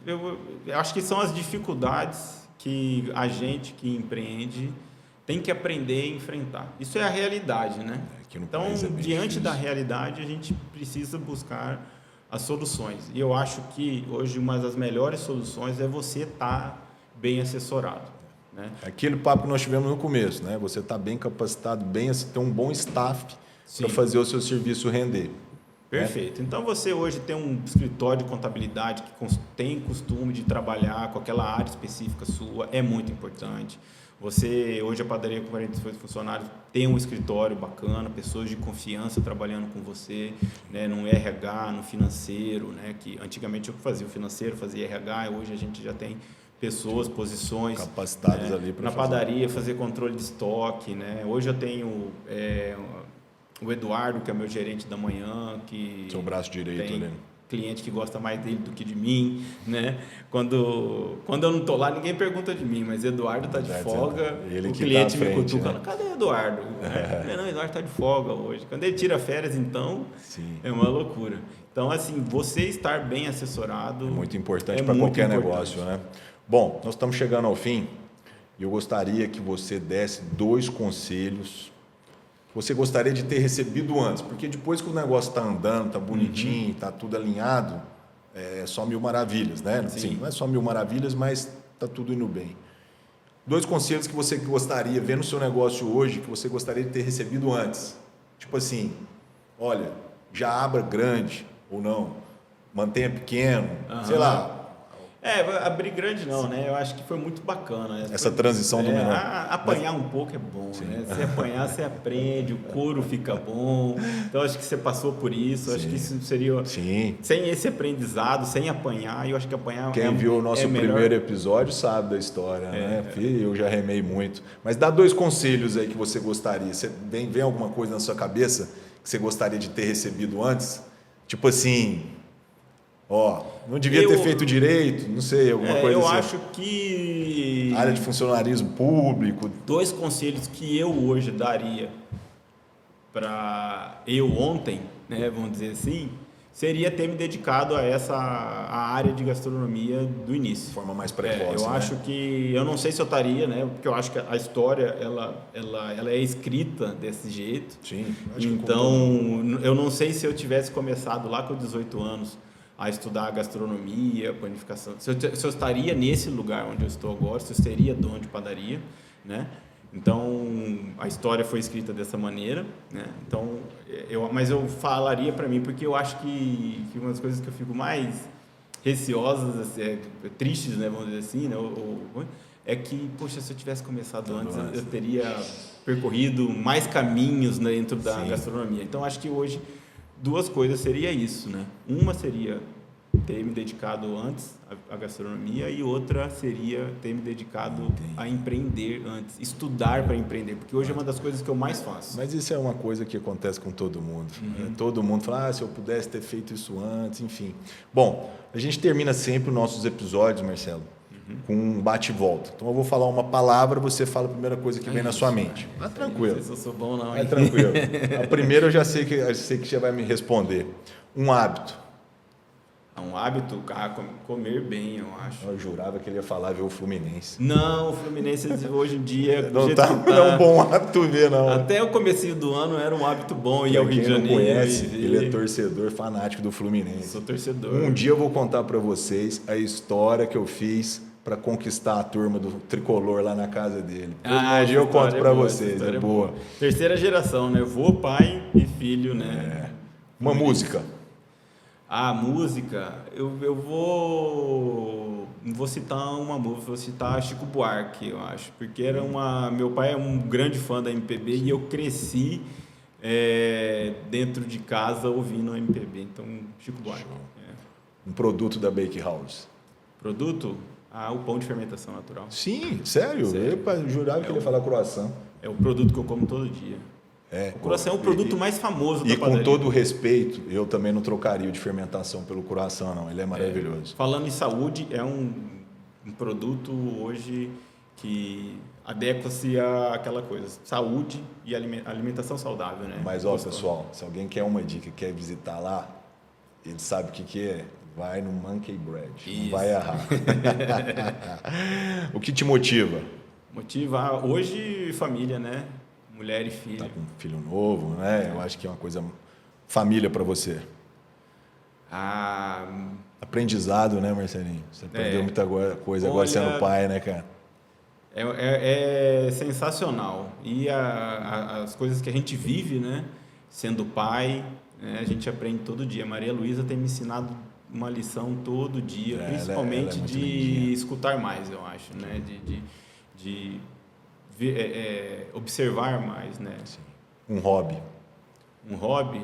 Eu acho que são as dificuldades que a gente que empreende tem que aprender a enfrentar. Isso é a realidade, né? Aqui no Então, país é bem diante difícil. da realidade, a gente precisa buscar as soluções. E eu acho que hoje uma das melhores soluções é você estar bem assessorado, né? Aquele papo que nós tivemos no começo, né? Você está bem capacitado, ter um bom staff para fazer o seu serviço render. Perfeito. Então, você hoje tem um escritório de contabilidade que tem costume de trabalhar com aquela área específica sua, é muito importante. Você, hoje, a padaria com 48 funcionários, tem um escritório bacana, pessoas de confiança trabalhando com você, né, no RH, no financeiro, né, que antigamente eu fazia o financeiro, fazia RH, hoje a gente já tem pessoas, posições capacitadas, né, ali para na padaria, fazer controle de estoque, né? Hoje eu tenho o Eduardo, que é meu gerente da manhã, que seu braço direito, tem né? cliente que gosta mais dele do que de mim, né? Quando eu não tô lá, ninguém pergunta de mim, mas Eduardo tá de folga, ele o que cliente tá à frente, me cutuca, né? cadê o Eduardo? Não, Eduardo tá de folga hoje. Quando ele tira férias, então, é uma loucura. Então, assim, você estar bem assessorado é muito importante para qualquer negócio, né? Bom, nós estamos chegando ao fim e eu gostaria que você desse 2 conselhos que você gostaria de ter recebido antes, porque depois que o negócio está andando, está bonitinho, está tudo alinhado, é só mil maravilhas, né? Sim, não é só mil maravilhas, mas está tudo indo bem. 2 conselhos que você gostaria, vendo o seu negócio hoje, que você gostaria de ter recebido antes. Tipo assim, olha, já abra grande ou não, mantenha pequeno, sei lá. Abrir grande não, né? Eu acho que foi muito bacana. Essa transição do menor. Apanhar um pouco é bom, né? Se apanhar, você aprende, o couro fica bom. Então, acho que você passou por isso. Acho que isso seria... Sem esse aprendizado, sem apanhar, eu acho que apanhar Quem viu o nosso primeiro episódio sabe da história, né? Eu já remei muito. Mas dá 2 conselhos aí que você gostaria. Vem alguma coisa na sua cabeça que você gostaria de ter recebido antes? Tipo assim... não devia ter feito direito, não sei, alguma coisa assim. Eu acho que... área de funcionarismo público. 2 conselhos que eu hoje daria para eu ontem, né, vamos dizer assim, seria ter me dedicado a área de gastronomia do início. De forma mais precoce, eu acho que... Eu não sei se eu estaria, né, porque eu acho que a história, ela é escrita desse jeito. Sim. Então, eu não sei se eu tivesse começado lá com 18 anos a estudar gastronomia, panificação, se eu estaria nesse lugar onde eu estou agora, se eu seria dono de padaria, né? Então, a história foi escrita dessa maneira, né? Então, mas eu falaria para mim, porque eu acho que uma das coisas que eu fico mais receosas, assim, tristes, né, vamos dizer assim, né? É que, poxa, se eu tivesse começado antes, eu teria percorrido mais caminhos, né, dentro da gastronomia. Então, acho que hoje 2 coisas seria isso, né? Uma seria ter me dedicado antes à gastronomia e outra seria ter me dedicado a empreender antes, estudar para empreender, porque hoje é uma das coisas que eu mais faço. Mas isso é uma coisa que acontece com todo mundo. Né? Todo mundo fala, se eu pudesse ter feito isso antes, enfim. Bom, a gente termina sempre os nossos episódios, Marcelo, com um bate e volta. Então eu vou falar uma palavra, você fala a primeira coisa que vem na sua mente. Mas tranquilo. Não sei se eu sou bom não. É tranquilo. A primeira eu já sei que já vai me responder. Um hábito. Um hábito, comer bem, eu acho. Eu jurava que ele ia falar ver o Fluminense. Não, o Fluminense hoje em dia... Não é um bom hábito ver, não. Até o comecinho do ano era um hábito bom ir ao Rio de Janeiro. Quem não conhece, ele é torcedor fanático do Fluminense. Sou torcedor. Um dia eu vou contar para vocês a história que eu fiz para conquistar a turma do tricolor lá na casa dele. Um dia eu conto para vocês, é boa. 3ª geração, né? Vô, pai e filho, né? Uma música. A música, eu vou citar uma música, vou citar Chico Buarque, eu acho, porque meu pai é um grande fã da MPB e eu cresci dentro de casa ouvindo MPB, então Chico Buarque. Um produto da Bake House. Produto? O pão de fermentação natural. Sim, sério? Eu jurava que ele ia falar croissant. É o produto que eu como todo dia. O croissant é o produto mais famoso da padaria. E com todo o respeito, eu também não trocaria o de fermentação pelo croissant, não. Ele é maravilhoso. Falando em saúde, é um produto hoje que adequa-se àquela coisa. Saúde e alimentação saudável, né? Mas, pessoal, se alguém quer uma dica, quer visitar lá, ele sabe o que é. Vai no Monkey Bread. Não vai errar. O que te motiva? Motivar hoje família, né? Mulher e filho. Tá com um filho novo, né? Eu acho que é uma coisa família para você. Ah, Aprendizado, né, Marcelinho? Você aprendeu muita coisa agora Olha, sendo pai, né, cara? é sensacional. E as coisas que a gente vive, né? Sendo pai, né, a gente aprende todo dia. Maria Luísa tem me ensinado uma lição todo dia, principalmente ela é de lindinha. escutar mais, eu acho, né? De ver, observar mais, né? Sim. Um hobby. Um hobby,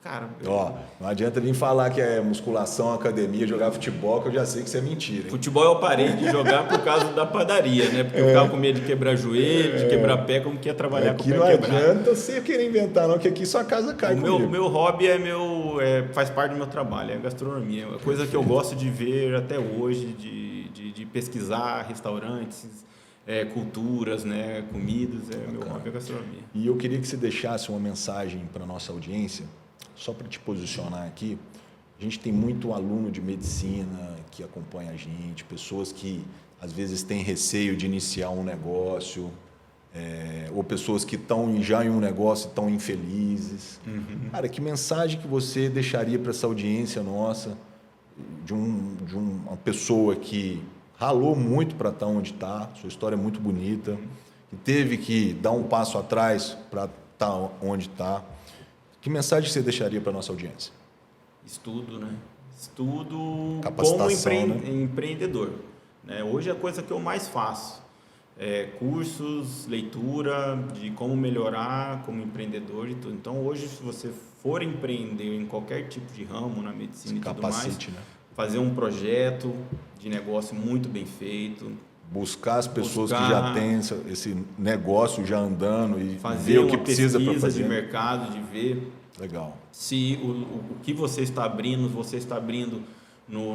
cara. Ó, não adianta vir falar que é musculação, academia, jogar futebol, que eu já sei que isso é mentira, hein? Futebol eu parei de jogar por causa da padaria, né? Porque eu ficava com medo de quebrar joelho, de quebrar pé, como que ia trabalhar Aqui com o não pé quebrado. adianta você querer inventar, não, que aqui sua casa cai O comigo. meu hobby faz parte do meu trabalho, é a gastronomia. É uma coisa que eu gosto de ver até hoje, de pesquisar restaurantes, culturas, né, comidas. Meu hobby é a gastronomia. E eu queria que você deixasse uma mensagem para a nossa audiência, só para te posicionar aqui. A gente tem muito aluno de medicina que acompanha a gente, pessoas que às vezes têm receio de iniciar um negócio, ou pessoas que estão já em um negócio e estão infelizes. Uhum. Cara, que mensagem que você deixaria para essa audiência nossa, de uma pessoa que ralou muito para estar onde está, sua história é muito bonita, que teve que dar um passo atrás para estar onde está. Que mensagem você deixaria para a nossa audiência? Estudo, né? Estudo Capacitação, como empreendedor. Né? Hoje é a coisa que eu mais faço. Cursos, leitura de como melhorar como empreendedor e tudo. Então, hoje, se você for empreender em qualquer tipo de ramo, na medicina e tudo mais, né? fazer um projeto de negócio muito bem feito. Buscar as pessoas que já têm esse negócio já andando e fazer ver o que precisa para fazer. De mercado, de ver Legal. se o que você está abrindo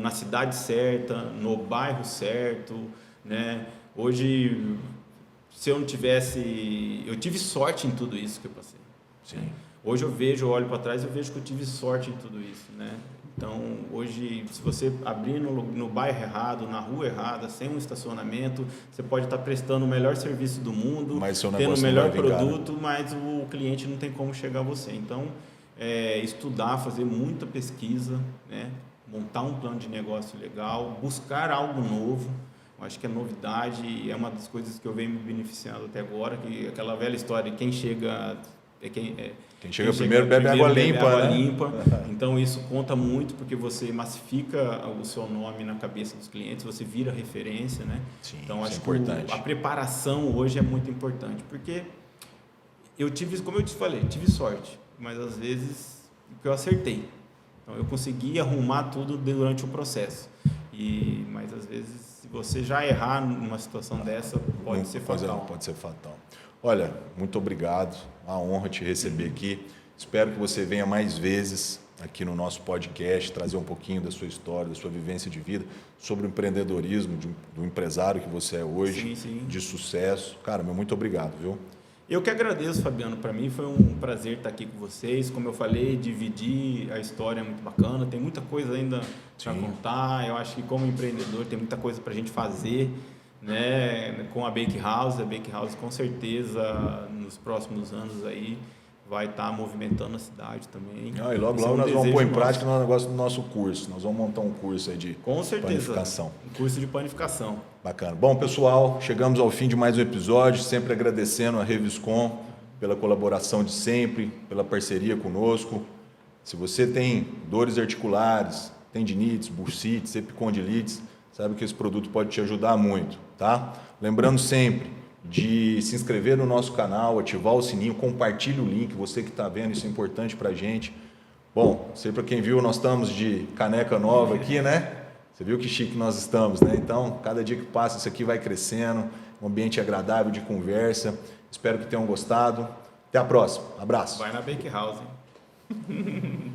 na cidade certa, no bairro certo, né? Hoje, se eu não tivesse... Eu tive sorte em tudo isso que eu passei. Sim. Né? Hoje eu olho para trás, eu vejo que eu tive sorte em tudo isso, né? Então, hoje, se você abrir no bairro errado, na rua errada, sem um estacionamento, você pode estar prestando o melhor serviço do mundo, tendo o melhor produto, mas o cliente não tem como chegar a você. Então, estudar, fazer muita pesquisa, né? Montar um plano de negócio legal, buscar algo novo. Eu acho que a novidade é uma das coisas que eu venho me beneficiando até agora, que aquela velha história, quem chega primeiro bebe água limpa, né? Então isso conta muito porque você massifica o seu nome na cabeça dos clientes, você vira referência, né? Sim, então acho importante. Que a preparação hoje é muito importante, porque eu tive, como eu te falei, tive sorte, mas às vezes eu acertei. Então eu consegui arrumar tudo durante o processo. Mas às vezes, se você já errar numa situação dessa, pode ser fatal. Pode ser fatal. Olha, muito obrigado. Uma honra te receber aqui. Espero que você venha mais vezes aqui no nosso podcast, trazer um pouquinho da sua história, da sua vivência de vida, sobre o empreendedorismo, do empresário que você é hoje, sim. de sucesso. Cara, muito obrigado, viu? Eu que agradeço, Fabiano. Para mim foi um prazer estar aqui com vocês. Como eu falei, dividir a história é muito bacana. Tem muita coisa ainda para contar. Eu acho que como empreendedor tem muita coisa para a gente fazer, né? Com a Bake House. A Bake House com certeza nos próximos anos aí vai estar movimentando a cidade também. E logo nós vamos pôr em prática o negócio do nosso curso. Nós vamos montar um curso aí de panificação. Um curso de panificação. Bacana. Bom, pessoal, chegamos ao fim de mais um episódio, sempre agradecendo a Reviscom pela colaboração de sempre, pela parceria conosco. Se você tem dores articulares, tendinites, bursites, epicondilites, sabe que esse produto pode te ajudar muito, tá? Lembrando sempre de se inscrever no nosso canal, ativar o sininho, compartilhe o link, você que está vendo, isso é importante para a gente. Bom, sei para quem viu, nós estamos de caneca nova aqui, né? Você viu que chique nós estamos, né? Então, cada dia que passa, isso aqui vai crescendo, um ambiente agradável de conversa. Espero que tenham gostado. Até a próxima. Abraço. Vai na Bake House, hein?